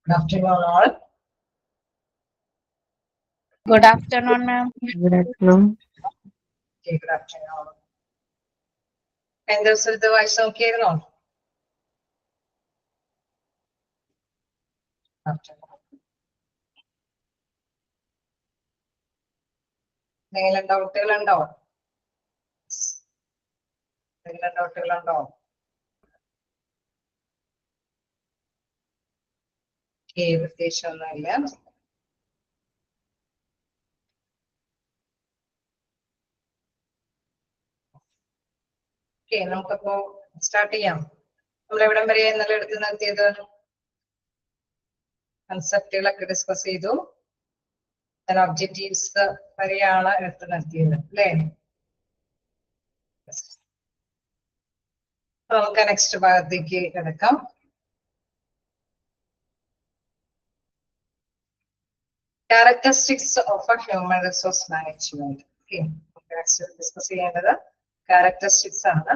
Good afternoon, all. Good afternoon, ma'am. Good afternoon. Okay, good afternoon. ദിവസത്തെ വായിച്ചു നോക്കിയായിരുന്നോ? എന്തെങ്കിലും ഡൗട്ടുകളുണ്ടോ? പ്രത്യേകിച്ച് ഒന്നുമില്ല. ഓക്കെ, നമുക്കപ്പോ സ്റ്റാർട്ട് ചെയ്യാം. നമ്മൾ എവിടം വരെ ഇന്നലെ എടുത്ത് നിർത്തിയത്? കൺസെപ്റ്റുകളൊക്കെ ഡിസ്കസ് ചെയ്തു. ഒബ്ജക്റ്റീവ്സ് വരെയാണ് എടുത്ത് നിർത്തിയത് അല്ലേ? നമുക്ക് നെക്സ്റ്റ് ഭാഗത്തേക്ക് കിടക്കാം. Characteristics of a human resource management. Okay, discuss ചെയ്യേണ്ടത് characteristics ആണ്.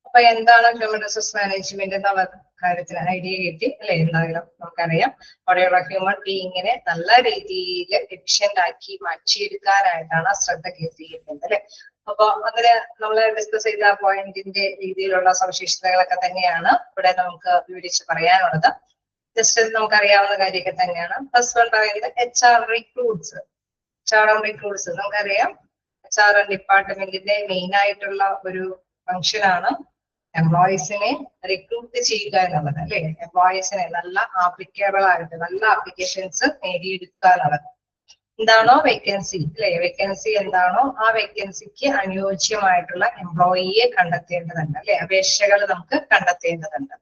അപ്പൊ എന്താണ് ഹ്യൂമൻ റിസോഴ്സ് മാനേജ്മെന്റ് എന്ന കാര്യത്തിന് ഐഡിയ കിട്ടി അല്ലെ? എന്തായാലും നമുക്കറിയാം, അവിടെയുള്ള ഹ്യൂമൻ ബീയിങ്ങിനെ നല്ല രീതിയിൽ എഫിഷ്യന്റ് ആക്കി മാറ്റിയെടുക്കാനായിട്ടാണ് ശ്രദ്ധ കേന്ദ്രീകരിക്കുന്നത് അല്ലെ? അപ്പൊ അങ്ങനെ നമ്മൾ ഡിസ്കസ് ചെയ്ത പോയിന്റിന്റെ രീതിയിലുള്ള സവിശേഷതകളൊക്കെ തന്നെയാണ് ഇവിടെ നമുക്ക് വിവരിച്ച് പറയാനുള്ളത്. ജസ്റ്റ് നമുക്കറിയാവുന്ന കാര്യമൊക്കെ തന്നെയാണ്. ഫസ്റ്റ് വൺ പറയുന്നത് HR റിക്രൂട്ട്സ്. റിക്രൂട്ട്സ് നമുക്കറിയാം, HR ഡിപ്പാർട്ട്മെന്റിന്റെ മെയിൻ ആയിട്ടുള്ള ഒരു ഫംഗ്ഷൻ ആണ് എംപ്ലോയീസിനെ റിക്രൂട്ട് ചെയ്യുക എന്നുള്ളത് അല്ലെ? എംപ്ലോയീസിനെ നല്ല ആപ്ലിക്കബിൾ ആയിട്ട് നല്ല ആപ്ലിക്കേഷൻസ് നേടിയെടുക്കുക എന്നുള്ളത്. എന്താണോ വേക്കൻസി അല്ലെ? വേക്കൻസി എന്താണോ ആ വേക്കൻസിക്ക് അനുയോജ്യമായിട്ടുള്ള എംപ്ലോയിയെ കണ്ടെത്തേണ്ടതുണ്ട് അല്ലെ? അപേക്ഷകൾ നമുക്ക് കണ്ടെത്തേണ്ടതുണ്ട്.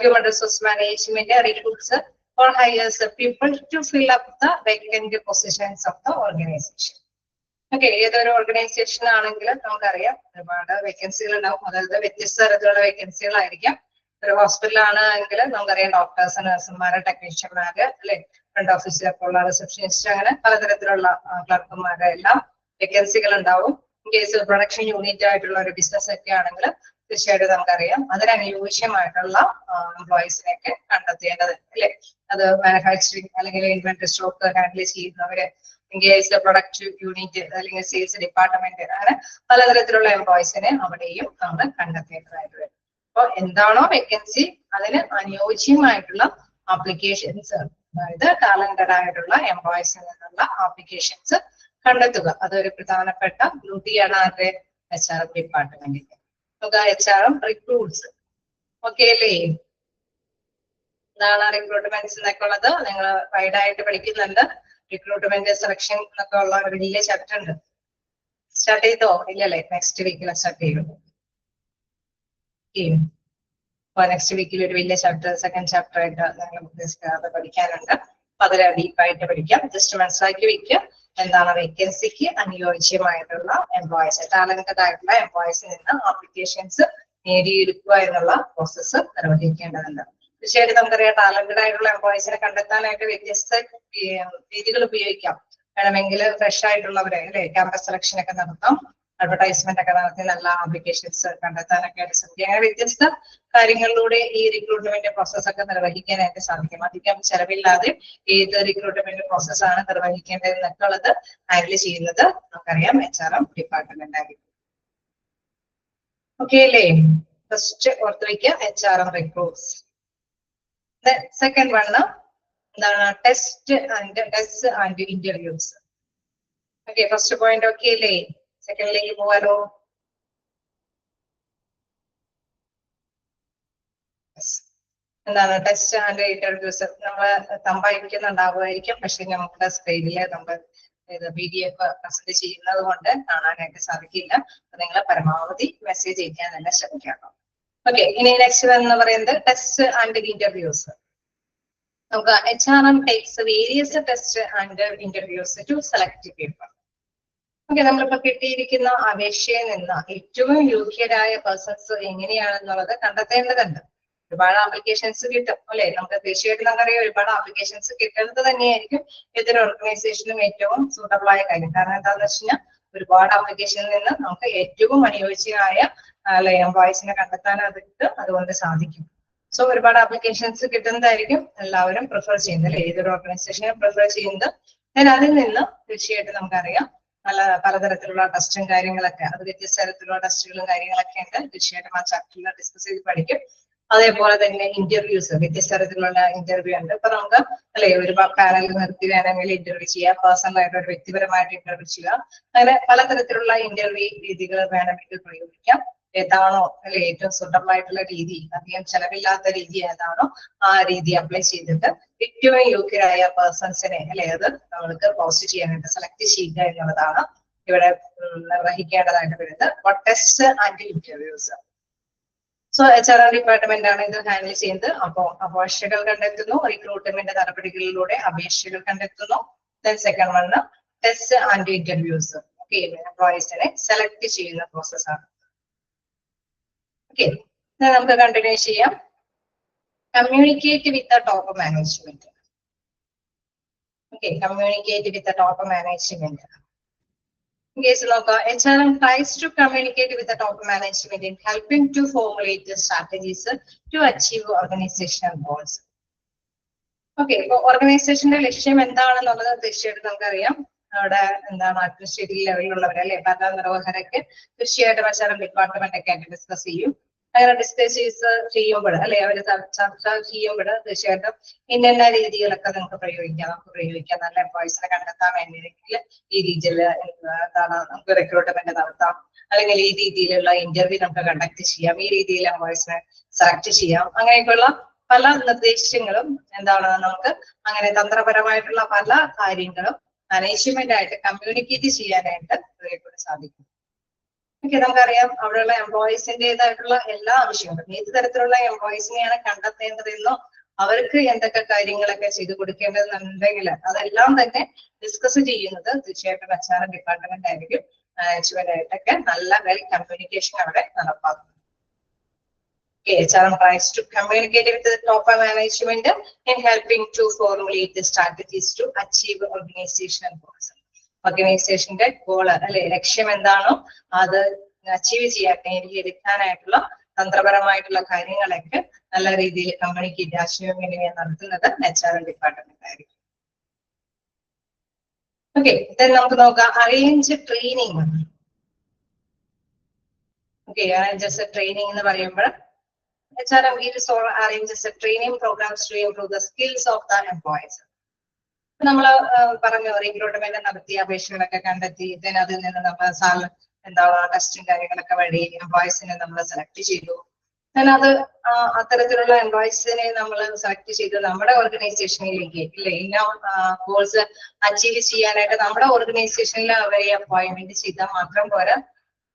Human resource management recruits or hires people to fill up the vacant positions of the organization. Okay, ഏതൊരു ഓർഗനൈസേഷൻ ആണെങ്കിലും നമുക്കറിയാം ഒരുപാട് വേക്കൻസികൾ ഉണ്ടാവും. അതായത് വ്യത്യസ്ത തരത്തിലുള്ള വേക്കൻസികളായിരിക്കാം. ഒരു ഹോസ്പിറ്റൽ ആണെങ്കിൽ നമുക്കറിയാം ഡോക്ടേഴ്സ്, നഴ്സുമാര്, ടെക്നീഷ്യന്മാര് അല്ലെ, ഫ്രണ്ട് ഓഫീസിലൊക്കെ ഉള്ള റിസപ്ഷനിസ്റ്റ്, അങ്ങനെ പലതരത്തിലുള്ള ക്ലർക്കുമാര് എല്ലാം വേക്കൻസികൾ ഉണ്ടാവും. ഇൻ കേസ് പ്രൊഡക്ഷൻ യൂണിറ്റ് ആയിട്ടുള്ള ഒരു ബിസിനസ് ഒക്കെ ആണെങ്കിൽ തീർച്ചയായിട്ടും നമുക്കറിയാം അതിനനുയോജ്യമായിട്ടുള്ള എംപ്ലോയീസിനെയൊക്കെ കണ്ടെത്തേണ്ടതുണ്ട് അല്ലെ? അത് മാനുഫാക്ചറിങ് അല്ലെങ്കിൽ ഇൻവെന്ററി സ്റ്റോക്ക് ഹാൻഡിൽ ചെയ്യുന്നവര്, ഇൻകേസ് പ്രൊഡക്റ്റ് യൂണിറ്റ് അല്ലെങ്കിൽ സെയിൽസ് ഡിപ്പാർട്ട്മെന്റ്, അങ്ങനെ പലതരത്തിലുള്ള എംപ്ലോയീസിനെ അവിടെയും നമ്മൾ കണ്ടെത്തേണ്ടതായിട്ട് വരും. അപ്പൊ എന്താണോ വേക്കൻസി അതിന് അനുയോജ്യമായിട്ടുള്ള ആപ്ലിക്കേഷൻസ്, അതായത് ടാലന്റഡ് ആയിട്ടുള്ള എംപ്ലോയീസിൽ നിന്നുള്ള ആപ്ലിക്കേഷൻസ് കണ്ടെത്തുക. അതൊരു പ്രധാനപ്പെട്ട ഡ്യൂട്ടിയാണ് ആരുടെ? HR ഡിപ്പാർട്ട്മെന്റിന്റെ. HR recruits. ഓക്കെ അല്ലേ? എന്താണ് റിക്രൂട്ട്മെന്റ്സ് എന്നൊക്കെ ഉള്ളത് നിങ്ങൾ വൈഡ് ആയിട്ട് പഠിക്കുന്നുണ്ട്. റിക്രൂട്ട്മെന്റ് സെലക്ഷൻ എന്നൊക്കെ ഉള്ള ഒരു വലിയ ചാപ്റ്റർ ഉണ്ട്. സ്റ്റാർട്ട് ചെയ്തോ? ഇല്ലല്ലേ? നെക്സ്റ്റ് വീക്കിൽ സ്റ്റാർട്ട് ചെയ്യും. നെക്സ്റ്റ് വീക്കിൽ ഒരു വലിയ ചാപ്റ്റർ, സെക്കൻഡ് ചാപ്റ്റർ ആയിട്ട് നിങ്ങൾ പഠിക്കാനുണ്ട്. അപ്പൊ അതിൽ ഡീപ്പായിട്ട് പഠിക്കാം. ജസ്റ്റ് മനസ്സിലാക്കി വെക്കുക എന്താണ് വേക്കൻസിക്ക് അനുയോജ്യമായിട്ടുള്ള എംപ്ലോയീസ്, ടാലന്റഡ് ആയിട്ടുള്ള എംപ്ലോയീസിൽ നിന്ന് ആപ്ലിക്കേഷൻസ് നേടിയെടുക്കുക എന്നുള്ള പ്രോസസ്സ് നിർവഹിക്കേണ്ടതുണ്ട്. തീർച്ചയായിട്ടും നമുക്കറിയാം ടാലന്റഡ് ആയിട്ടുള്ള എംപ്ലോയീസിനെ കണ്ടെത്താനായിട്ട് വ്യത്യസ്ത രീതികൾ ഉപയോഗിക്കാം. വേണമെങ്കിൽ ഫ്രഷ് ആയിട്ടുള്ളവരെ അല്ലെ ക്യാമ്പസ് സെലക്ഷൻ ഒക്കെ നടത്താം, അഡ്വർടൈസ്മെന്റ് ഒക്കെ നടത്തി നല്ല ആപ്ലിക്കേഷൻസ് കണ്ടെത്താനൊക്കെ ആയിട്ട് സാധിക്കും. അങ്ങനെ വ്യത്യസ്ത കാര്യങ്ങളിലൂടെ ഈ റിക്രൂട്ട്മെന്റ് പ്രോസസ് ഒക്കെ നിർവഹിക്കാനായിട്ട് സാധിക്കും. അധികം ചെലവില്ലാതെ ഏത് റിക്രൂട്ട്മെന്റ് പ്രോസസ് ആണ് നിർവഹിക്കേണ്ടത് എന്നൊക്കെ ഉള്ളത് ഹാൻഡിൽ ചെയ്യുന്നത് നമുക്കറിയാം HR ഡിപ്പാർട്ട്മെന്റ് ആയിരിക്കും. ഓക്കെ അല്ലേ? ഫസ്റ്റ് ഓർത്ത് വയ്ക്കുക HR റിക്രൂട്ട്സ്. സെക്കൻഡ് വണ് എന്താണ്? Test and interviews. Okay, first point okay അല്ലേ? സെക്കൻഡിലേക്ക് പോവാലോ? എന്താണ് ടെസ്റ്റ് ആൻഡ് ഇന്റർവ്യൂസ്? നമ്മൾ തമ്പായിരിക്കുന്നുണ്ടാവുമായിരിക്കും, പക്ഷെ നമുക്ക് സ്ക്രീനില് നമ്മൾ PDF പ്രസന്റ് ചെയ്യുന്നത് കൊണ്ട് കാണാനായിട്ട് സാധിക്കില്ല. അപ്പൊ നിങ്ങൾ പരമാവധി മെസ്സേജ് അയക്കാൻ തന്നെ ശ്രമിക്കണം. ഓക്കെ, ഇനി നെക്സ്റ്റ് എന്ന് പറയുന്നത് ടെസ്റ്റ് ആൻഡ് ഇന്റർവ്യൂസ്. നമുക്ക് HRM takes various tests and interviews to select people. Okay, നമ്മളിപ്പോ കിട്ടിയിരിക്കുന്ന അപേക്ഷയിൽ നിന്ന് ഏറ്റവും യോഗ്യരായ പേഴ്സൺസ് എങ്ങനെയാണെന്നുള്ളത് കണ്ടെത്തേണ്ടതുണ്ട്. ഒരുപാട് ആപ്ലിക്കേഷൻസ് കിട്ടും അല്ലെ? നമുക്ക് തീർച്ചയായിട്ടും നമുക്കറിയാം ഒരുപാട് ആപ്ലിക്കേഷൻസ് കിട്ടുന്നത് തന്നെയായിരിക്കും ഏതൊരു ഓർഗനൈസേഷനും ഏറ്റവും സൂട്ടബിൾ ആയ കാര്യം. കാരണം എന്താണെന്ന് വെച്ച് കഴിഞ്ഞാൽ ഒരുപാട് ആപ്ലിക്കേഷനിൽ നിന്ന് നമുക്ക് ഏറ്റവും അനുയോജ്യമായ എംപ്ലോയീസിനെ കണ്ടെത്താനായിട്ട് അതുകൊണ്ട് സാധിക്കും. സോ ഒരുപാട് ആപ്ലിക്കേഷൻസ് കിട്ടുന്നതായിരിക്കും എല്ലാവരും പ്രിഫർ ചെയ്യുന്നത് അല്ലെ, ഏതൊരു ഓർഗനൈസേഷനെ പ്രിഫർ ചെയ്യുന്നത്. ഞാൻ അതിൽ നിന്ന് തീർച്ചയായിട്ടും നമുക്കറിയാം പലതരത്തിലുള്ള ടെസ്റ്റും കാര്യങ്ങളൊക്കെ, അത് വ്യത്യസ്ത തരത്തിലുള്ള ടെസ്റ്റുകളും കാര്യങ്ങളൊക്കെ ഉണ്ട്. തീർച്ചയായിട്ടും ആ ചാപ്റ്ററിൽ ഡിസ്കസ് ചെയ്ത് പഠിക്കും. അതേപോലെ തന്നെ ഇന്റർവ്യൂസ്, വ്യത്യസ്ത തരത്തിലുള്ള ഇന്റർവ്യൂ ഉണ്ട്. ഇപ്പൊ നമുക്ക് അല്ലെ ഒരു പാനലിൽ നിർത്തി വേണമെങ്കിൽ ഇന്റർവ്യൂ ചെയ്യാം, പേഴ്സണൽ ആയിട്ട് ഒരു വ്യക്തിപരമായിട്ട് ഇന്റർവ്യൂ ചെയ്യാം. അങ്ങനെ പലതരത്തിലുള്ള ഇന്റർവ്യൂ രീതികൾ വേണമെങ്കിൽ പ്രയോഗിക്കാം. ഏതാണോ അല്ലെ ഏറ്റവും സുട്ടബിൾ ആയിട്ടുള്ള രീതി, അധികം ചെലവില്ലാത്ത രീതി ഏതാണോ ആ രീതി അപ്ലൈ ചെയ്തിട്ട് ഏറ്റവും യോഗ്യരായ പേഴ്സൺസിനെ അല്ലെ അത് നമ്മൾക്ക് പോസ്റ്റ് ചെയ്യാനായിട്ട് സെലക്ട് ചെയ്യുക എന്നുള്ളതാണ് ഇവിടെ നിർവഹിക്കേണ്ടതായിട്ട് വരുന്നത്. Test and interviews. So HR department ആണ് ഇത് ഹാൻഡിൽ ചെയ്യുന്നത്. അപ്പോൾ അപേക്ഷകൾ കണ്ടെത്തുന്നു, റിക്രൂട്ട്മെന്റ് നടപടികളിലൂടെ അപേക്ഷകൾ കണ്ടെത്തുന്നു. Second one test and interviews. Okay, എംപ്ലോയീസിനെ സെലക്ട് ചെയ്യുന്ന പ്രോസസ്സാണ്. ഓക്കെ, നമുക്ക് കണ്ടിന്യൂ ചെയ്യാം. Communicate with the top management. Okay, communicate with the top management. Case നോക്കാം. HRM tries to communicate with the top management in helping to formulate the strategies to achieve organizational goals. Okay, ഇപ്പൊ ഓർഗനൈസേഷന്റെ ലക്ഷ്യം എന്താണെന്നുള്ളത് തീർച്ചയായിട്ടും നമുക്കറിയാം. അവിടെ എന്താണ് administrative ലെവലിലുള്ളവർ അല്ലെ, ഭരണ നിർവഹരൊക്കെ തീർച്ചയായിട്ടും HRM ഡിപ്പാർട്ട്മെന്റ് ഒക്കെ ആയിട്ട് ഡിസ്കസ് ചെയ്യും. അങ്ങനെ ഡിസ്കസ് ചെയ്യുമ്പോൾ അല്ലെ അവർ ചർച്ച ചെയ്യുമ്പോൾ തീർച്ചയായിട്ടും ഇന്ന രീതികളൊക്കെ നമുക്ക് പ്രയോഗിക്കാം. നല്ല എംപ്ലോയീസിനെ കണ്ടെത്താൻ വേണ്ടിയെങ്കിൽ ഈ രീതിയിൽ എന്താണ് നമുക്ക് റിക്രൂട്ട്മെന്റ് നടത്താം, അല്ലെങ്കിൽ ഈ രീതിയിലുള്ള ഇന്റർവ്യൂ നമുക്ക് കണ്ടക്ട് ചെയ്യാം, ഈ രീതിയിൽ എംപ്ലോയീസിനെ സെലക്ട് ചെയ്യാം. അങ്ങനെയൊക്കെയുള്ള പല നിർദ്ദേശങ്ങളും എന്താണ് നമുക്ക് അങ്ങനെ തന്ത്രപരമായിട്ടുള്ള പല കാര്യങ്ങളും മാനേജ്മെന്റ് ആയിട്ട് കമ്മ്യൂണിക്കേറ്റ് ചെയ്യാനായിട്ട് സാധിക്കും. ഓക്കെ, നമുക്കറിയാം അവിടെയുള്ള എംപ്ലോയീസിന്റേതായിട്ടുള്ള എല്ലാ ആവശ്യങ്ങളും, ഏത് തരത്തിലുള്ള എംപ്ലോയീസിനെയാണ് കണ്ടെത്തേണ്ടതെന്നോ അവർക്ക് എന്തൊക്കെ കാര്യങ്ങളൊക്കെ ചെയ്തു കൊടുക്കേണ്ടതെന്നുണ്ടെങ്കിൽ അതെല്ലാം തന്നെ ഡിസ്കസ് ചെയ്യുന്നത് തീർച്ചയായിട്ടും HR ഡിപ്പാർട്ട്മെന്റ് ആയിരിക്കും. മാനേജ്മെന്റ് ആയിട്ടൊക്കെ നല്ല വെൽ കമ്മ്യൂണിക്കേഷൻ അവിടെ നടപ്പാക്കും. HRM tries to communicate with the top management in helping to formulate the strategies to achieve organizational goals. ഓർഗനൈസേഷന്റെ ഗോൾ അല്ലെ, ലക്ഷ്യം എന്താണോ അത് അച്ചീവ് ചെയ്യാൻ നേടിയെടുക്കാനായിട്ടുള്ള തന്ത്രപരമായിട്ടുള്ള കാര്യങ്ങളൊക്കെ നല്ല രീതിയിൽ കമ്മ്യൂണിക്കേറ്റ് ആശയവിനിമയം നടത്തുന്നത് HR ഡിപ്പാർട്ട്മെന്റ് ആയിരിക്കും. ഓക്കെ, നമുക്ക് നോക്കാം arrange training. Okay, arrange training എന്ന് പറയുമ്പോൾ HRM arranges a training programs to improve the skills of the employees. നമ്മൾ പറഞ്ഞു റിക്രൂട്ട്മെന്റ് നടത്തി അപേക്ഷകളൊക്കെ കണ്ടെത്തി, അതിൽ നിന്ന് നമ്മൾ എന്താണ് ടെസ്റ്റും കാര്യങ്ങളൊക്കെ വഴി എംപ്ലോയീസിനെ നമ്മൾ സെലക്ട് ചെയ്തു. അത് അത്തരത്തിലുള്ള എംപ്ലോയീസിനെ നമ്മൾ സെലക്ട് ചെയ്ത് നമ്മുടെ ഓർഗനൈസേഷനിലേക്ക് ഇല്ലേ ഇന്ന ഗോൾസ് അച്ചീവ് ചെയ്യാനായിട്ട് നമ്മുടെ ഓർഗനൈസേഷനിൽ അവരെ അപ്പോയിന്റ്മെന്റ് ചെയ്താൽ മാത്രം പോരാ,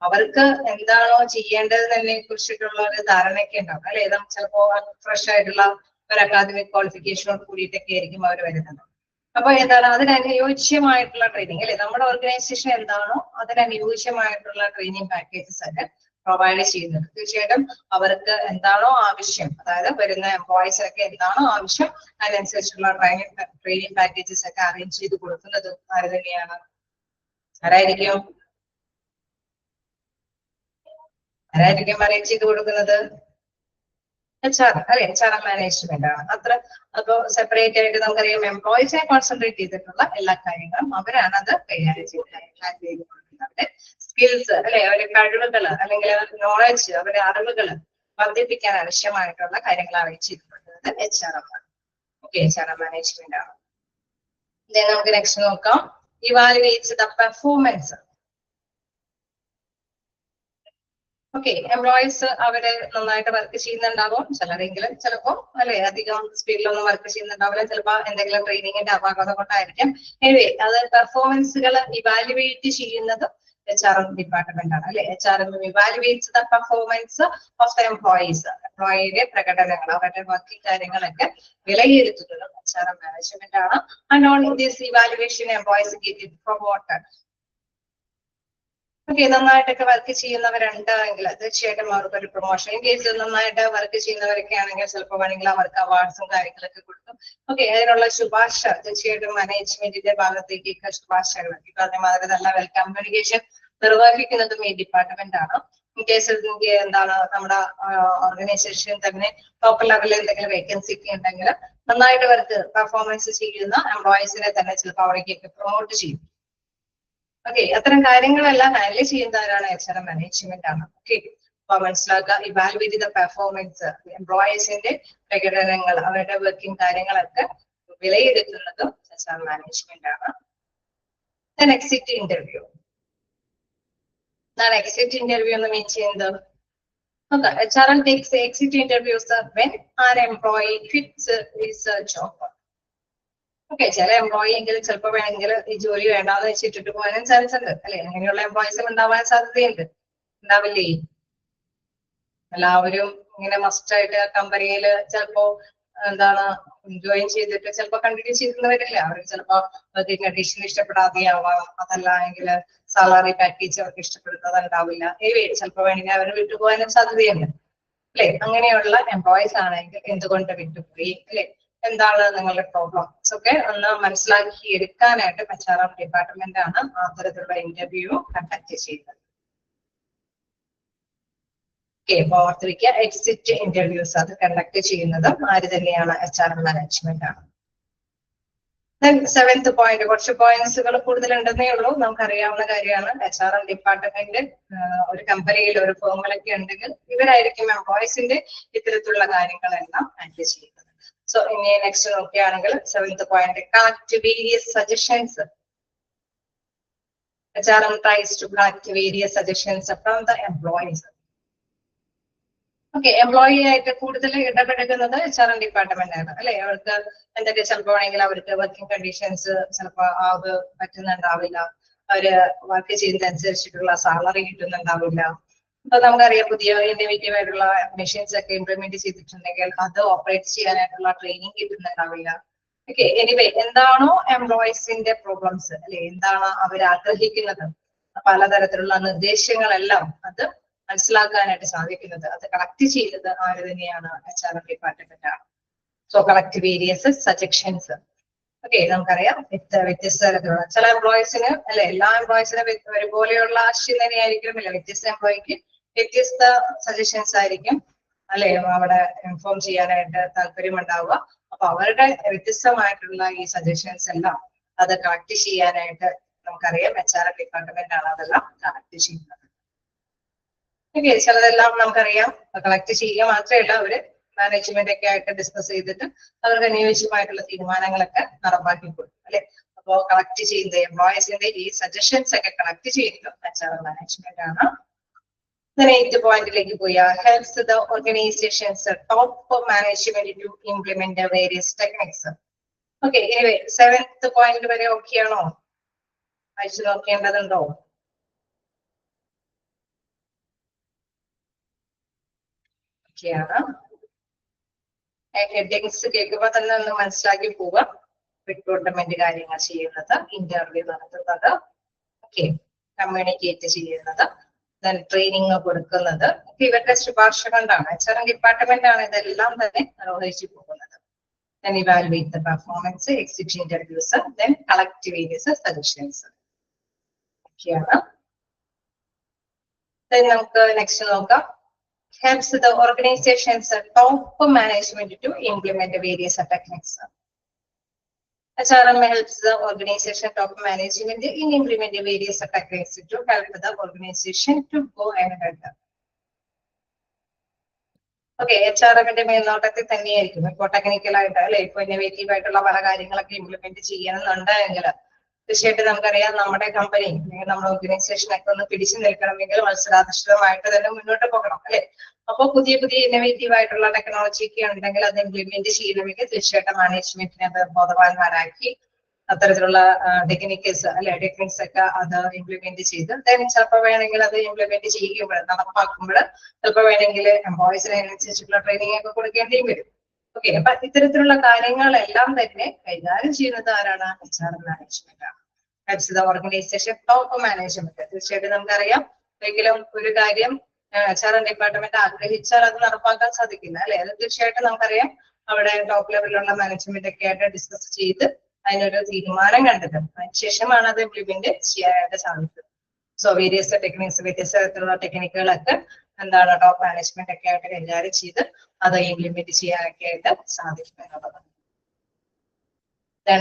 അവർക്ക് എന്താണോ ചെയ്യേണ്ടതിനെ കുറിച്ചിട്ടുള്ള ഒരു ധാരണയൊക്കെ ഉണ്ടാവും അല്ലെ. ചിലപ്പോ ഫ്രഷ് ആയിട്ടുള്ള ഒരു അക്കാദമിക് ക്വാളിഫിക്കേഷനോട് കൂടിയിട്ടൊക്കെ ആയിരിക്കും അവർ വരുന്നത്. അപ്പൊ എന്താണ് അതിനനുയോജ്യമായിട്ടുള്ള ട്രെയിനിങ് അല്ലെ, നമ്മുടെ ഓർഗനൈസേഷൻ എന്താണോ അതിനനുയോജ്യമായിട്ടുള്ള ട്രെയിനിങ് പാക്കേജസ് ഒക്കെ പ്രൊവൈഡ് ചെയ്യുന്നത്. തീർച്ചയായിട്ടും അവർക്ക് എന്താണോ ആവശ്യം, അതായത് വരുന്ന എംപ്ലോയീസിനൊക്കെ എന്താണോ ആവശ്യം അതിനനുസരിച്ചുള്ള ട്രെയിനിങ് പാക്കേജസ് ഒക്കെ അറേഞ്ച് ചെയ്ത് കൊടുക്കുന്നത് ആര് തന്നെയാണ്? ആരായിരിക്കും അറേഞ്ച് ചെയ്ത് കൊടുക്കുന്നത്? HR അല്ലെ, HRM മാനേജ്മെന്റ് ആണ്. അപ്പൊ സെപ്പറേറ്റ് ആയിട്ട് നമുക്കറിയാം എംപ്ലോയീസിനെ കോൺസെൻട്രേറ്റ് ചെയ്തിട്ടുള്ള എല്ലാ കാര്യങ്ങളും അവരാണ് അത് കൈകാര്യം ചെയ്ത് കൊടുക്കുന്നത്. സ്കിൽസ് അല്ലെ, അവരുടെ കഴിവുകൾ അല്ലെങ്കിൽ നോളജ്, അവരുടെ അറിവുകൾ വർദ്ധിപ്പിക്കാൻ ആവശ്യമായിട്ടുള്ള കാര്യങ്ങൾ അറേഞ്ച് ചെയ്ത് കൊടുക്കുന്നത് HRM ആണ്. ഓക്കെ, HRM മാനേജ്മെന്റ് ആണ്. നമുക്ക് നെക്സ്റ്റ് നോക്കാം. Evaluates the performance. Okay, employees അവര് നന്നായിട്ട് വർക്ക് ചെയ്യുന്നുണ്ടാവും, ചിലരെങ്കിലും ചിലപ്പോ അല്ലെ അധികം സ്പീഡിലൊന്നും വർക്ക് ചെയ്യുന്നുണ്ടാവില്ല, ചിലപ്പോ എന്തെങ്കിലും ട്രെയിനിങ്ങിന്റെ അപാകത കൊണ്ടായിരിക്കും. എനിവേ അത് പെർഫോമൻസുകൾ ഇവാലുവേറ്റ് ചെയ്യുന്നത് HRM ഡിപ്പാർട്ട്മെന്റ് ആണ് അല്ലെ. HRM evaluates the performance of the employees. എംപ്ലോയിയുടെ പ്രകടനങ്ങൾ, അവരുടെ വർക്കിംഗ് കാര്യങ്ങളൊക്കെ വിലയിരുത്തുന്നത് HRM മാനേജ്മെന്റ് ആണ്. And on this evaluation employees get promoted. Okay, നന്നായിട്ടൊക്കെ വർക്ക് ചെയ്യുന്നവരുണ്ടെങ്കിൽ തീർച്ചയായിട്ടും അവർക്ക് ഒരു പ്രൊമോഷൻ. ഇൻ കേസ് നന്നായിട്ട് വർക്ക് ചെയ്യുന്നവരൊക്കെ ആണെങ്കിൽ ചിലപ്പോൾ വേണമെങ്കിൽ അവർക്ക് അവാർഡ്സും കാര്യങ്ങളൊക്കെ കൊടുക്കും. ഓക്കെ, അതിനുള്ള ശുപാർശ തീർച്ചയായിട്ടും മാനേജ്മെന്റിന്റെ ഭാഗത്തേക്ക് ശുപാർശകൾ. ഇപ്പൊ അതേമാതിരി നല്ല വെൽ കമ്മ്യൂണിക്കേഷൻ നിർവഹിക്കുന്നതും ഈ ഡിപ്പാർട്ട്മെന്റ് ആണ്. ഇൻ കേസ് നിങ്ങൾക്ക് എന്താണ് നമ്മുടെ ഓർഗനൈസേഷൻ തന്നെ ടോപ്പ് ലെവലിൽ എന്തെങ്കിലും വേക്കൻസി ഒക്കെ ഉണ്ടെങ്കിൽ നന്നായിട്ട് അവർക്ക് പെർഫോമൻസ് ചെയ്യുന്ന എംപ്ലോയീസിനെ തന്നെ ചിലപ്പോൾ അവിടേക്കൊക്കെ പ്രൊമോട്ട് ചെയ്യും. ഓക്കെ, അത്തരം കാര്യങ്ങളെല്ലാം ഹാൻഡിൽ ചെയ്യുന്നവരാണ് HR മാനേജ്മെന്റ് ആണ്. ഓക്കെ, അപ്പൊ മനസ്സിലാക്കുക, ഇവാലുവേറ്റ് ദ പെർഫോമൻസ്, എംപ്ലോയീസിന്റെ പ്രകടനങ്ങൾ, അവരുടെ വർക്കിംഗ് കാര്യങ്ങളൊക്കെ വിലയിരുത്തുന്നതും HR മാനേജ്മെന്റ് ആണ്. Exit interview. എന്താണ് എക്സിറ്റ് ഇന്റർവ്യൂ എന്ന് മീൻ ചെയ്യുന്നത്? HR takes exit interviews when an employee quits his job. Okay, ചില എംപ്ലോയി എങ്കിലും ചിലപ്പോൾ വേണമെങ്കിൽ ഈ ജോലി വേണ്ടാന്ന് വെച്ചിട്ടിട്ട് പോകാനും ചാൻസ് ഉണ്ട് അല്ലെ? അങ്ങനെയുള്ള എംപ്ലോയീസും ഉണ്ടാവാൻ സാധ്യതയുണ്ട്. ഉണ്ടാവില്ലേ? എല്ലാവരും ഇങ്ങനെ മസ്റ്റ് ആയിട്ട് കമ്പനിയിൽ ചിലപ്പോ എന്താണ് ജോയിൻ ചെയ്തിട്ട് ചിലപ്പോൾ കണ്ടിന്യൂ ചെയ്തിരുന്നവരില്ല. അവർ ചിലപ്പോ വർക്കിംഗ് കണ്ടീഷൻ ഇഷ്ടപ്പെടാതെയാവാം, അതല്ല എങ്കിൽ സാലറി പാക്കേജ് അവർക്ക് ഇഷ്ടപ്പെടുന്നതുണ്ടാവില്ല. ചിലപ്പോൾ വേണമെങ്കിൽ അവർ വിട്ടുപോകാനും സാധ്യതയുണ്ട് അല്ലെ? അങ്ങനെയുള്ള എംപ്ലോയീസ് ആണെങ്കിൽ എന്തുകൊണ്ട് വിട്ടുപോയി അല്ലെ? എന്താണ് നിങ്ങളുടെ പ്രോബ്ലംസ് ഒക്കെ ഒന്ന് മനസ്സിലാക്കി എടുക്കാനായിട്ട് HR ഡിപ്പാർട്ട്മെന്റ് ആണ് അത്തരത്തിലുള്ള ഇന്റർവ്യൂ കണ്ടക്ട് ചെയ്യുന്നത്. ഓർത്തിരിക്കുക, എക്സിറ്റ് ഇന്റർവ്യൂസ് അത് കണ്ടക്ട് ചെയ്യുന്നതും ആര് തന്നെയാണ്? HR മാനേജ്മെന്റ് ആണ്. സെവൻത് പോയിന്റ്, കുറച്ച് പോയിന്റ്സുകൾ കൂടുതലുണ്ടെന്നേ ഉള്ളൂ, നമുക്കറിയാവുന്ന കാര്യമാണ്. HR ഡിപ്പാർട്ട്മെന്റ് ഒരു കമ്പനിയിൽ ഒരു ഫേമിലൊക്കെ ഉണ്ടെങ്കിൽ ഇവരായിരിക്കും എംപ്ലോയീസിന്റെ ഇത്തരത്തിലുള്ള കാര്യങ്ങളെല്ലാം ഹാൻഡിൽ ചെയ്യുന്നത്. സോ ഇനി നെക്സ്റ്റ് നോക്കുകയാണെങ്കിൽ seventh point, collect various suggestions. HR tries to collect various suggestions from the employees. Okay, employee ആയിട്ട് കൂടുതൽ ഇടപെടുന്നത് HR ഡിപ്പാർട്ട്മെന്റ് ആണ് അല്ലെ? അവർക്ക് എന്തൊക്കെ ചിലപ്പോൾ വേണമെങ്കിൽ അവർക്ക് വർക്കിംഗ് കണ്ടീഷൻസ് ചിലപ്പോൾ അത് പറ്റുന്നുണ്ടാവില്ല, അവര് വർക്ക് ചെയ്യുന്നതനുസരിച്ചിട്ടുള്ള സാലറി കിട്ടുന്നുണ്ടാവില്ല. അപ്പൊ നമുക്കറിയാം, പുതിയ ഇന്നോവേറ്റീവ് ആയിട്ടുള്ള മെഷീൻസ് ഒക്കെ ഇംപ്ലിമെന്റ് ചെയ്തിട്ടുണ്ടെങ്കിൽ അത് ഓപ്പറേറ്റ് ചെയ്യാനായിട്ടുള്ള ട്രെയിനിങ് കിട്ടുന്നുണ്ടാവില്ല. ഓക്കെ, എനിവേ എന്താണോ എംപ്ലോയീസിന്റെ പ്രോബ്ലംസ് അല്ലെ, എന്താണോ അവർ ആഗ്രഹിക്കുന്നത്, പലതരത്തിലുള്ള നിർദ്ദേശങ്ങളെല്ലാം അത് മനസ്സിലാക്കാനായിട്ട് സാധിക്കുന്നത്, അത് കളക്ട് ചെയ്തത് ആര് തന്നെയാണ്? HR ഡിപ്പാർട്ട്മെന്റ് ആണ്. So collect various suggestions. Okay, നമുക്കറിയാം വ്യത്യസ്ത തരത്തിലുള്ള ചില എംപ്ലോയീസിന് അല്ലെ, എല്ലാ എംപ്ലോയീസിനും ഒരുപോലെയുള്ള ആശയം തന്നെയായിരിക്കും അല്ലെ, വ്യത്യസ്ത എംപ്ലോയിക്ക് വ്യത്യസ്ത സജഷൻസ് ആയിരിക്കും അല്ലെ അവിടെ ഇൻഫോം ചെയ്യാനായിട്ട് താല്പര്യമുണ്ടാവുക. അപ്പൊ അവരുടെ വ്യത്യസ്തമായിട്ടുള്ള ഈ സജഷൻസ് എല്ലാം അത് കളക്ട് ചെയ്യാനായിട്ട് നമുക്കറിയാം HR ഡിപ്പാർട്ട്മെന്റ് ആണ് അതെല്ലാം കളക്ട് ചെയ്യുന്നത്. ഓക്കെ, ചിലതെല്ലാം നമുക്കറിയാം കളക്ട് ചെയ്യുക മാത്രമല്ല, അവര് മാനേജ്മെന്റ് ഒക്കെ ആയിട്ട് ഡിസ്കസ് ചെയ്തിട്ട് അവർക്ക് അനുയോജ്യമായിട്ടുള്ള തീരുമാനങ്ങളൊക്കെ നടപ്പാക്കി കൊടുക്കും അല്ലെ? അപ്പോ കളക്ട് ചെയ്യുന്നത് എംപ്ലോയീസിന്റെ ഈ സജഷൻസ് ഒക്കെ കളക്ട് ചെയ്യുന്നത് HR മാനേജ്മെന്റ് ആണ്. എയ്ത്ത് പോയിന്റിലേക്ക് പോയി, helps the organisations top management to implement various techniques. Okay, anyway seventh point വരെ ഓക്കെ ആണോ? അയച്ചു നോക്കേണ്ടതുണ്ടോ? ഹെഡിങ്സ് കേൾക്കുമ്പോൾ തന്നെ ഒന്ന് മനസ്സിലാക്കി പോവുക. റിക്രൂട്ട്മെന്റ് കാര്യങ്ങൾ ചെയ്യുന്നത്, ഇന്റർവ്യൂ നടത്തുന്നത്, ഓക്കെ, കമ്മ്യൂണിക്കേറ്റ് ചെയ്യുന്നത്, ട്രെയിനിങ് കൊടുക്കുന്നത്, ഇവരുടെ ശുപാർശ കൊണ്ടാണ് HR ഡിപ്പാർട്ട്മെന്റ് ആണ് ഇതെല്ലാം തന്നെ നിർവഹിച്ചു പോകുന്നത്. Then evaluate the performance, exit interviews, then collect various suggestions. ഒക്കെയാണ്. Then നമുക്ക് നെക്സ്റ്റ് നോക്കാം. Helps the organization's top management to implement various techniques. HRM helps the organization top management in implementing various techniques to help the organization to go ahead. Okay, HRMന്റെ മേൽനോട്ടത്തിൽ തന്നെയായിരിക്കും ഇപ്പൊ technical ആയിട്ട് അല്ലെ, ഇപ്പൊ ഇന്നോവേറ്റീവ് ആയിട്ടുള്ള പല കാര്യങ്ങളൊക്കെ ഇംപ്ലിമെന്റ് ചെയ്യണമെന്നുണ്ടെങ്കിൽ തീർച്ചയായിട്ടും നമുക്കറിയാം നമ്മുടെ കമ്പനി അല്ലെങ്കിൽ നമ്മുടെ ഓർഗനൈസേഷൻ ഒക്കെ ഒന്ന് പിടിച്ചു നിൽക്കണമെങ്കിൽ മത്സരാധിഷ്ഠിതമായിട്ട് തന്നെ മുന്നോട്ട് പോകണം അല്ലെ? അപ്പോൾ പുതിയ പുതിയ ഇന്നോവേറ്റീവ് ആയിട്ടുള്ള ടെക്നോളജി ഒക്കെ ഉണ്ടെങ്കിൽ അത് ഇംപ്ലിമെന്റ് ചെയ്യണമെങ്കിൽ തീർച്ചയായിട്ടും മാനേജ്മെന്റിനെ അത് ബോധവാന്മാരാക്കി അത്തരത്തിലുള്ള ടെക്നിക്സ് ഒക്കെ അത് ഇംപ്ലിമെന്റ് ചെയ്ത് ചിലപ്പോൾ വേണമെങ്കിൽ അത് ഇംപ്ലിമെന്റ് ചെയ്യുമ്പോൾ നടപ്പാക്കുമ്പോൾ ചിലപ്പോൾ വേണമെങ്കിൽ എംപ്ലോയീസിന് അതിനനുസരിച്ചുള്ള ട്രെയിനിങ് ഒക്കെ കൊടുക്കേണ്ടിയും വരും. ഓക്കെ, അപ്പൊ ഇത്തരത്തിലുള്ള കാര്യങ്ങളെല്ലാം തന്നെ കൈകാര്യം ചെയ്യുന്നത് ആരാണ്? HR മാനേജ്മെന്റ് ആണ്. Organisation top management. തീർച്ചയായിട്ടും നമുക്കറിയാം, ഒരിക്കലും ഒരു കാര്യം HR ഡിപ്പാർട്ട്മെന്റ് ആഗ്രഹിച്ചാൽ അത് നടപ്പാക്കാൻ സാധിക്കില്ല അല്ലെ? അത് തീർച്ചയായിട്ടും നമുക്കറിയാം അവിടെ ടോപ്പ് ലെവലിലുള്ള മാനേജ്മെന്റ് ഒക്കെ ആയിട്ട് ഡിസ്കസ് ചെയ്ത് അതിനൊരു തീരുമാനം കണ്ടെത്തും. അതിനുശേഷമാണ് അത് ഇംപ്ലിമെന്റ് ചെയ്യാനായിട്ട് സാധിക്കുന്നത്. സോ വേരിയസ് ടെക്നിക്സ്, വ്യത്യസ്ത തരത്തിലുള്ള ടെക്നിക്കുകളൊക്കെ എന്താണ് ടോപ്പ് മാനേജ്മെന്റ് ഒക്കെ ആയിട്ട് കൈകാര്യം ചെയ്ത് അത് ഇംപ്ലിമെന്റ് ചെയ്യാനൊക്കെ ആയിട്ട് സാധിക്കും എന്നുള്ളതാണ്.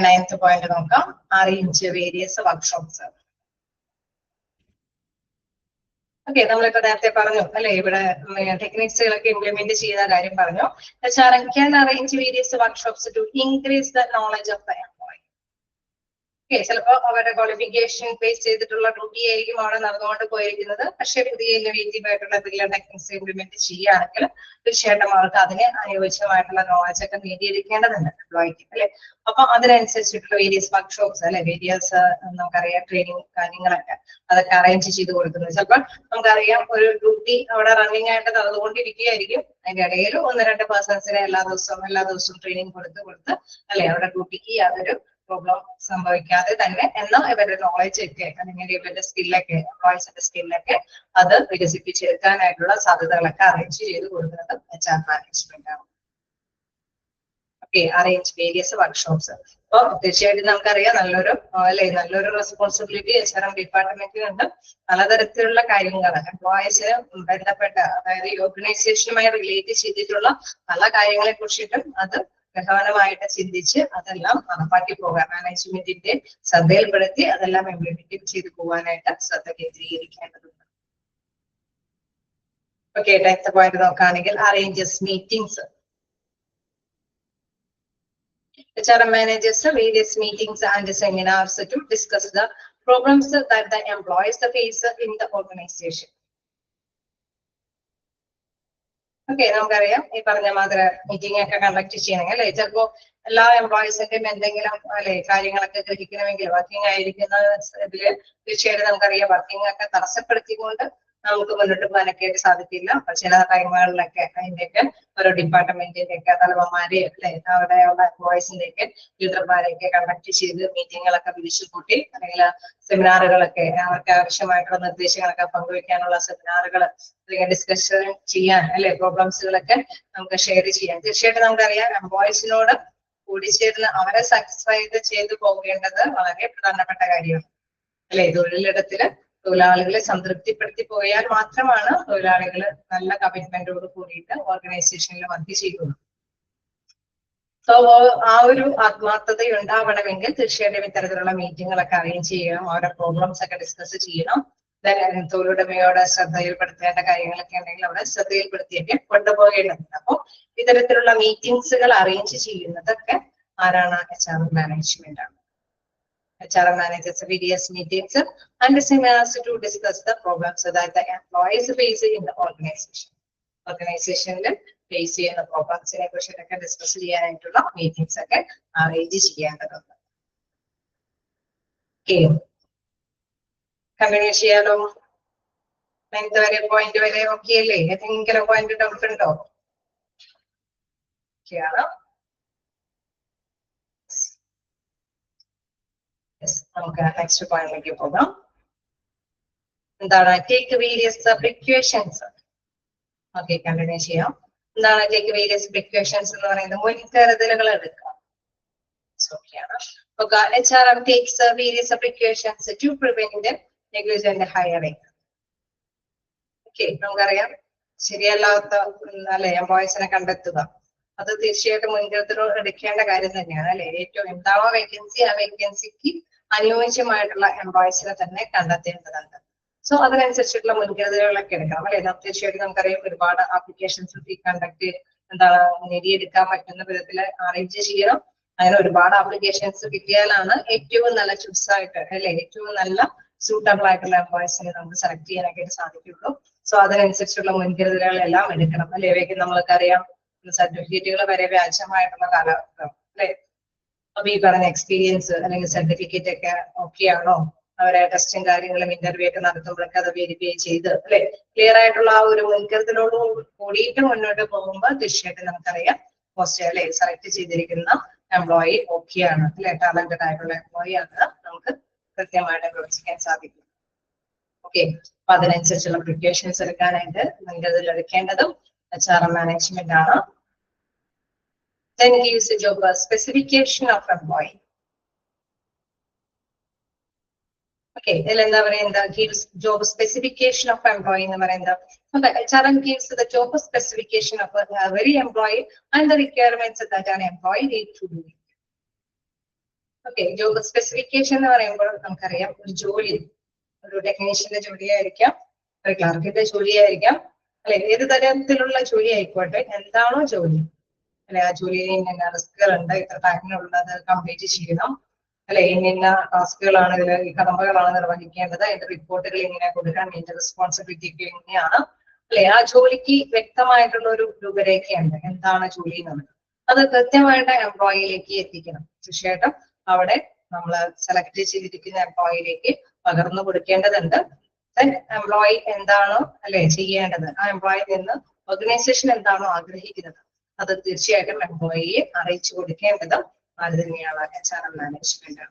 നയൻത് പോയിന്റ് നോക്കാം, അറേഞ്ച് വേരിയസ് വർക്ക്ഷോപ്സ്. ഓക്കെ, നമ്മളിപ്പോ നേരത്തെ പറഞ്ഞു അല്ലെ, ഇവിടെ ടെക്നിക്സുകളൊക്കെ ഇംപ്ലിമെന്റ് ചെയ്യുന്ന കാര്യം പറഞ്ഞു. HR can arrange various workshops to increase the knowledge of the employee. Okay, ചിലപ്പോ അവരുടെ ക്വാളിഫിക്കേഷൻ ബേസ് ചെയ്തിട്ടുള്ള ഡ്യൂട്ടി ആയിരിക്കും അവിടെ നടന്നുകൊണ്ട് പോയിരിക്കുന്നത്. പക്ഷെ പുതിയ ഇന്നോവേറ്റീവ് ആയിട്ടുള്ള എന്തെങ്കിലും ടെക്നിക്സ് ഇംപ്ലിമെന്റ് ചെയ്യുകയാണെങ്കിൽ തീർച്ചയായിട്ടും അവർക്ക് അതിന് അനുയോജ്യമായിട്ടുള്ള നോളജ് ഒക്കെ നേടിയെടുക്കേണ്ടതുണ്ട് എംപ്ലോയിക്ക് അല്ലെ. അപ്പൊ അതിനനുസരിച്ചിട്ടുള്ള വേരിയസ് വർക്ക്ഷോപ്സ് അല്ലെ, വേരിയസ് നമുക്കറിയാം ട്രെയിനിങ് കാര്യങ്ങളൊക്കെ അതൊക്കെ അറേഞ്ച് ചെയ്ത് കൊടുക്കുന്നത്. ചിലപ്പോൾ നമുക്കറിയാം ഒരു ഡ്യൂട്ടി അവിടെ റണ്ണിങ് ആയിട്ട് നടന്നുകൊണ്ടിരിക്കുകയായിരിക്കും, അതിന്റെ ഇടയിൽ 1-2 പേഴ്സൺസിനെ എല്ലാ ദിവസവും ട്രെയിനിങ് കൊടുത്ത് അല്ലെ അവിടെ ഡ്യൂട്ടിക്ക് യാതൊരു പ്രോബ്ലം സംഭവിക്കാതെ തന്നെ എന്നാൽ ഇവരുടെ നോളജ് ഒക്കെ അല്ലെങ്കിൽ ഇവരുടെ സ്കില്ലൊക്കെ എംപ്ലോയീസിന്റെ സ്കില്ലൊക്കെ അത് വികസിപ്പിച്ചെടുക്കാനായിട്ടുള്ള സാധ്യതകളൊക്കെ അറേഞ്ച് ചെയ്ത് കൊടുക്കുന്നത് HR മാനേജ്മെന്റ് ആണ്. Okay, arrange various workshops. അപ്പൊ തീർച്ചയായിട്ടും നമുക്കറിയാം നല്ലൊരു റെസ്പോൺസിബിലിറ്റി HR ഡിപ്പാർട്ട്മെന്റിനുണ്ട്. പലതരത്തിലുള്ള കാര്യങ്ങൾ എംപ്ലോയീസിന് ബന്ധപ്പെട്ട, അതായത് ഈ ഓർഗനൈസേഷനുമായി റിലേറ്റ് ചെയ്തിട്ടുള്ള പല കാര്യങ്ങളെ കുറിച്ചിട്ടും അത് ഗഹനമായിട്ട് ചിന്തിച്ച് അതെല്ലാം നടപ്പാക്കി പോകാൻ മാനേജ്മെന്റിന്റെ ശ്രദ്ധയിൽപ്പെടുത്തി അതെല്ലാം ഇംപ്ലിമെന്റ് ചെയ്ത് പോകാനായിട്ട് ശ്രദ്ധ കേന്ദ്രീകരിക്കേണ്ടതുണ്ട്. ഓക്കെ, നെക്സ്റ്റ് പോയിന്റ് നോക്കുകയാണെങ്കിൽ arranges meetings. HR manages various meetings and seminars to discuss the problems that the employees face in the organization. Okay, നമുക്കറിയാം ഈ പറഞ്ഞ മാതിരി മീറ്റിംഗ് ഒക്കെ കണ്ടക്ട് ചെയ്യണമെങ്കിൽ അല്ലെ, ചിലപ്പോ എല്ലാ എംപ്ലോയീസിന്റെയും എന്തെങ്കിലും അല്ലെ കാര്യങ്ങളൊക്കെ ഗ്രഹിക്കണമെങ്കിൽ വർക്കിംഗ് ആയിരിക്കുന്ന ഇതില് തീർച്ചയായിട്ടും നമുക്കറിയാം വർക്കിംഗ് ഒക്കെ തടസ്സപ്പെടുത്തിക്കൊണ്ട് നമുക്ക് മുന്നോട്ട് പോകാനൊക്കെ ആയിട്ട് സാധിക്കില്ല. അപ്പൊ ചില ടൈമുകളിലൊക്കെ അതിന്റെയൊക്കെ ഓരോ ഡിപ്പാർട്ട്മെന്റിന്റെ ഒക്കെ തലവന്മാരെ അല്ലെ അവിടെയുള്ള എംപ്ലോയീസിന്റെ ഒക്കെ ലീഡർമാരെയൊക്കെ കണ്ടക്ട് ചെയ്ത് മീറ്റിങ്ങുകളൊക്കെ വിളിച്ചു കൂട്ടി അല്ലെങ്കിൽ സെമിനാറുകളൊക്കെ അവർക്ക് ആവശ്യമായിട്ടുള്ള നിർദ്ദേശങ്ങളൊക്കെ പങ്കുവെക്കാനുള്ള സെമിനാറുകൾ അല്ലെങ്കിൽ ഡിസ്കഷൻ ചെയ്യാൻ അല്ലെ, പ്രോബ്ലംസുകളൊക്കെ നമുക്ക് ഷെയർ ചെയ്യാം. തീർച്ചയായിട്ടും നമുക്കറിയാം എംപ്ലോയീസിനോട് കൂടിച്ചേർന്ന് അവരെ സാറ്റിസ്ഫൈഡ് ചെയ്തു പോകേണ്ടത് വളരെ പ്രധാനപ്പെട്ട കാര്യമാണ് അല്ലെ. തൊഴിലിടത്തില് തൊഴിലാളികളെ സംതൃപ്തിപ്പെടുത്തി പോയാൽ മാത്രമാണ് തൊഴിലാളികൾ നല്ല കമ്മിറ്റ്മെന്റോട് കൂടിയിട്ട് ഓർഗനൈസേഷനിൽ വർക്ക് ചെയ്യുള്ളൂ. സോ ആ ഒരു ആത്മാർത്ഥത ഉണ്ടാവണമെങ്കിൽ തീർച്ചയായിട്ടും ഇത്തരത്തിലുള്ള മീറ്റിങ്ങുകളൊക്കെ അറേഞ്ച് ചെയ്യണം, അവരുടെ പ്രോബ്ലംസ് ഒക്കെ ഡിസ്കസ് ചെയ്യണം. തൊഴിലുടമയോടെ ശ്രദ്ധയിൽപ്പെടുത്തേണ്ട കാര്യങ്ങളൊക്കെ ഉണ്ടെങ്കിൽ അവിടെ ശ്രദ്ധയിൽപ്പെടുത്തിയൊക്കെ കൊണ്ടുപോകേണ്ടതുണ്ട്. അപ്പൊ ഇത്തരത്തിലുള്ള മീറ്റിംഗ്സുകൾ അറേഞ്ച് ചെയ്യുന്നതൊക്കെ ആരാണ്? HR മാനേജ്മെന്റ് ആണ്. HR manages various meetings and seminars to discuss the problems that the employees face in the organization. Organizationൽ ഫേസ് ചെയ്യുന്ന പ്രോബ്ലംസിനെ കുറിച്ചൊക്കെ ഡിസ്കസ് ചെയ്യാനായിട്ടുള്ള മീറ്റിംഗ്സ് ഒക്കെ അറേഞ്ച് ചെയ്യേണ്ടതുണ്ട്. ഓക്കെ, കണ്ടിന്യൂ ചെയ്യാലോ. 9th വരെ പോയിന്റ് വരെ ഓക്കെ അല്ലേ? ഏതെങ്കിലും പോയിന്റ് ഡൗട്ട് ഉണ്ടോ? ഓക്കെയാണ്. നമുക്ക് നെക്സ്റ്റ് പോയിന്റിലേക്ക് പോകാം. എന്താണ് take various precautions? Okay, continue ചെയ്യാം. എന്താണ് ടേക്ക് വേരിയസ് പ്രിക്വേഷൻസ് എന്ന് പറയുന്നത്? മുൻകരുതലുകൾ എടുക്കുക. ഓക്കെയാണ്. HR takes various precautions to prevent negligent hiring. Okay, നമുക്കറിയാം ശരിയല്ലാത്ത അല്ലെ എംപ്ലോയീസിനെ കണ്ടെത്തുക, അത് തീർച്ചയായിട്ടും മുൻകരുതൽ എടുക്കേണ്ട കാര്യം തന്നെയാണ് അല്ലെ. ഏറ്റവും എന്താണോ വേക്കൻസി ആ വേക്കൻസിക്ക് അനുയോജ്യമായിട്ടുള്ള എംപ്ലോയീസിനെ തന്നെ കണ്ടെത്തേണ്ടതുണ്ട്. സോ അതിനനുസരിച്ചിട്ടുള്ള മുൻകരുതലുകളൊക്കെ എടുക്കണം അല്ലെ. തീർച്ചയായിട്ടും നമുക്കറിയാം ഒരുപാട് ആപ്ലിക്കേഷൻസ് കണ്ടക്ട് നേടിയെടുക്കാൻ പറ്റുന്ന വിധത്തിൽ അറേഞ്ച് ചെയ്യണം. അങ്ങനെ ഒരുപാട് ആപ്ലിക്കേഷൻസ് കിട്ടിയാലാണ് ഏറ്റവും നല്ല ചൂസ് ആയിട്ട് അല്ലെ, ഏറ്റവും നല്ല സൂട്ടബിൾ ആയിട്ടുള്ള എംപ്ലോയീസിനെ നമുക്ക് സെലക്ട് ചെയ്യാനൊക്കെ സാധിക്കുള്ളൂ. സോ അതിനനുസരിച്ചുള്ള മുൻകരുതലുകളെല്ലാം എടുക്കണം അല്ലെ. ഇവയ്ക്ക് നമ്മൾക്കറിയാം സർട്ടിഫിക്കറ്റുകൾ വരെ വ്യാജമായിട്ടുള്ള കാലഘട്ടം അല്ലെ. അപ്പൊ ഈ പറഞ്ഞ എക്സ്പീരിയൻസ് അല്ലെങ്കിൽ സർട്ടിഫിക്കറ്റ് ഒക്കെ ഓക്കെയാണോ, അവരെ ടെസ്റ്റും കാര്യങ്ങളും ഇന്റർവ്യൂ ഒക്കെ നടത്തുമ്പോഴൊക്കെ അത് വെരിഫൈ ചെയ്ത് അല്ലെ ക്ലിയർ ആയിട്ടുള്ള ആ ഒരു മുൻകരുതലോട് കൂടിയിട്ട് മുന്നോട്ട് പോകുമ്പോൾ തീർച്ചയായിട്ടും നമുക്കറിയാം പോസ്റ്റ് അല്ലെ സെലക്ട് ചെയ്തിരിക്കുന്ന എംപ്ലോയി ഓക്കെയാണ് അല്ലെ, ടാലന്റഡ് ആയിട്ടുള്ള എംപ്ലോയി ആണ് നമുക്ക് കൃത്യമായിട്ട് പ്രവചിക്കാൻ സാധിക്കും. ഓക്കെ, അപ്പൊ അതിനനുസരിച്ചുള്ള പ്രിപ്പറേഷൻസ് എടുക്കാനായിട്ട് മുൻകരുതൽ എടുക്കേണ്ടതും HR മാനേജ്മെന്റ് ആണ്. Then gives a job specification of employee. Okay, ഇതിൽ എന്താ പറയുന്നത്, gives job specification of employee എന്ന് പറയുന്നത്. HRM gives the job specification of every employee and the requirements that an employee need to do. Okay, job specification എന്ന് പറയുമ്പോൾ നമുക്കറിയാം ഒരു ജോലി, ഒരു ടെക്നീഷ്യന്റെ ജോലിയായിരിക്കാം, ഒരു ക്ലർക്കിന്റെ ജോലിയായിരിക്കാം, അല്ലെ ഏത് തരത്തിലുള്ള ജോലി ആയിക്കോട്ടെ, എന്താണോ ജോലി അല്ലെ ആ ജോലിയിൽ ഇന്ന റിസ്കുകൾ ഉണ്ട്, ഇത്ര ടൈമിനുള്ളത് കംപ്ലീറ്റ് ചെയ്യണം, അല്ലെ ഇന്ന ടാസ്കുകളാണ് ഇതിൽ, ഈ കടമ്പകളാണ് നിർവഹിക്കേണ്ടത്, അതിന്റെ റിപ്പോർട്ടുകൾ ഇങ്ങനെ കൊടുക്കാൻ, ഇതിന്റെ റെസ്പോൺസിബിലിറ്റി ഒക്കെ എങ്ങനെയാണ്, അല്ലെ ആ ജോലിക്ക് വ്യക്തമായിട്ടുള്ള ഒരു രൂപരേഖയുണ്ട്, എന്താണ് ജോലി എന്നുള്ളത്. അത് കൃത്യമായിട്ട് എംപ്ലോയിയിലേക്ക് എത്തിക്കണം. തീർച്ചയായിട്ടും അവിടെ നമ്മൾ സെലക്ട് ചെയ്തിരിക്കുന്ന എംപ്ലോയിയിലേക്ക് പകർന്നു കൊടുക്കേണ്ടതുണ്ട്. എംപ്ലോയി എന്താണോ അല്ലെ ചെയ്യേണ്ടത്, ആ എംപ്ലോയിൽ നിന്ന് ഓർഗനൈസേഷൻ എന്താണോ ആഗ്രഹിക്കുന്നത് അത് തീർച്ചയായിട്ടും എംപ്ലോയിയെ അറിയിച്ചു കൊടുക്കേണ്ടതും അത് തന്നെയാണ് HRM management.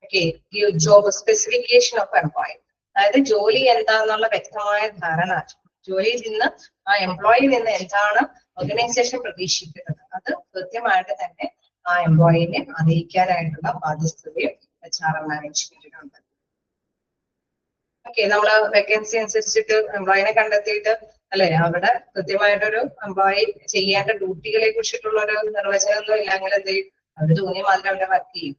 Okay, job specification of employee, അതായത് ജോലി എന്താണെന്നുള്ള വ്യക്തമായ ധാരണ, ജോലിയിൽ നിന്ന് ആ എംപ്ലോയിയിൽ നിന്ന് എന്താണ് ഓർഗനൈസേഷൻ പ്രതീക്ഷിക്കുന്നത് അത് കൃത്യമായിട്ട് തന്നെ ആ എംപ്ലോയിനെ അറിയിക്കാനായിട്ടുള്ള ബാധ്യതയും HRM മാനേജ്മെന്റിനുണ്ട്. ഓക്കെ, നമ്മള് വേക്കൻസി അനുസരിച്ചിട്ട് എംപ്ലോയിനെ കണ്ടെത്തിയിട്ട് അല്ലെ അവിടെ കൃത്യമായിട്ടൊരു എംപ്ലോയി ചെയ്യേണ്ട ഡ്യൂട്ടികളെ കുറിച്ചിട്ടുള്ള ഒരു നിർവചനമൊന്നും ഇല്ലെങ്കിൽ എന്ത് ചെയ്യും, അവർ തോന്നിയ മാതിരി അവിടെ വർക്ക് ചെയ്യും.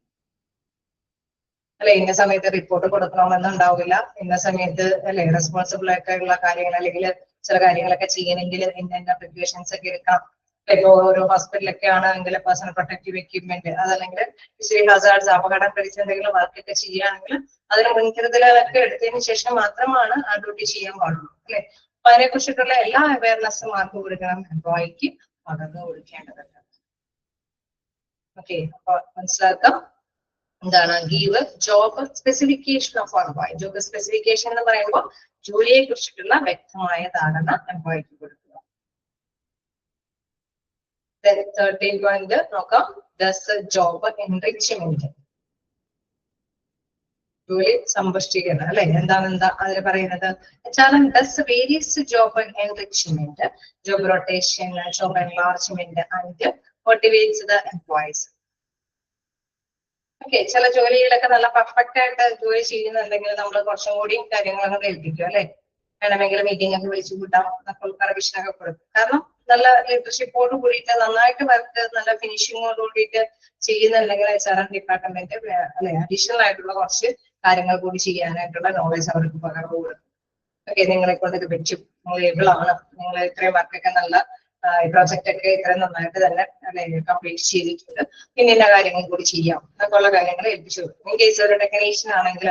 അല്ലെ ഇന്ന സമയത്ത് റിപ്പോർട്ട് കൊടുക്കണമെന്നുണ്ടാവില്ല, ഇന്ന സമയത്ത് അല്ലെ റെസ്പോൺസിബിൾ ആയിട്ടുള്ള കാര്യങ്ങൾ അല്ലെങ്കിൽ ചില കാര്യങ്ങളൊക്കെ ചെയ്യണമെങ്കിൽ ഇന്ന പ്രിപ്പറേഷൻസ് ഒക്കെ എടുക്കാം. ഇപ്പൊ ഓരോ ഹോസ്പിറ്റലൊക്കെ ആണെങ്കിൽ പേഴ്സണൽ പ്രൊട്ടക്റ്റീവ് എക്യുപ്മെന്റ്, അതല്ലെങ്കിൽ ഹസാർഡ്സ്, അപകടം പിടിച്ച എന്തെങ്കിലും വർക്കൊക്കെ ചെയ്യുകയാണെങ്കിൽ അതിന് മുൻകരുതലുകളൊക്കെ എടുത്തതിന് ശേഷം മാത്രമാണ് ആ ഡ്യൂട്ടി ചെയ്യാൻ പാടുള്ളൂ. അല്ലെ അപ്പൊ അതിനെ കുറിച്ചിട്ടുള്ള എല്ലാ അവയർനെസ്സും ആർക്ക് കൊടുക്കണം, എംപ്ലോയിക്ക് പകർന്നു കൊടുക്കേണ്ടതുണ്ട്. ഓക്കെ, അപ്പൊ മനസ്സിലാക്കാം എന്താണ് give job specification of employee. Job specification എന്ന് പറയുമ്പോൾ ജോലിയെ കുറിച്ചിട്ടുള്ള വ്യക്തമായ ധാരണ എംപ്ലോയിക്ക് കൊടുക്കുക. 13 പോയിന്റ് നോക്കാം, ജോബ് എൻറിച്ച്മെന്റ്, ജോലി സമ്പുഷ്ടീകരണം അല്ലെ എന്താ അതിൽ പറയുന്നത്. Various job enrichment, job rotation, job enlargement and motivates the employees. Okay, ചില ജോലികളൊക്കെ നല്ല പെർഫെക്റ്റ് ആയിട്ട് ജോലി ചെയ്യുന്നുണ്ടെങ്കിൽ നമ്മൾ കുറച്ചും കൂടി കാര്യങ്ങളൊക്കെ ഏൽപ്പിക്കും അല്ലെ, വേണമെങ്കിൽ മീറ്റിംഗ് ഒക്കെ വിളിച്ചു കൂട്ടാം, റിവിഷനൊക്കെ കൊടുക്കും. കാരണം നല്ല ലീഡർഷിപ്പോട് കൂടിയിട്ട് നന്നായിട്ട് വർക്ക് നല്ല ഫിനിഷിങ്ങോട് കൂടിയിട്ട് ചെയ്യുന്നുണ്ടെങ്കിൽ HRM ഡിപ്പാർട്ട്മെന്റ് അല്ലെ അഡീഷണൽ ആയിട്ടുള്ള കുറച്ച് കാര്യങ്ങൾ കൂടി ചെയ്യാനായിട്ടുള്ള നോളജ് അവർക്ക് പകർന്നു കൊടുക്കും. ഓക്കെ, നിങ്ങളെ കൊണ്ട് ഇത് പറ്റും, നിങ്ങൾ ഏബിൾ ആണ്, നിങ്ങൾ ഇത്രയും വർക്കൊക്കെ നല്ല പ്രോജക്റ്റ് ഒക്കെ ഇത്രയും നന്നായിട്ട് തന്നെ അല്ലെ കംപ്ലീറ്റ് ചെയ്തിട്ടുണ്ട്, ഇന്ന കാര്യങ്ങൾ കൂടി ചെയ്യാം എന്നൊക്കെയുള്ള കാര്യങ്ങൾ ഏൽപ്പിച്ചു കൊടുക്കും. ഇൻ കേസ് ഒരു ടെക്നീഷ്യൻ ആണെങ്കിൽ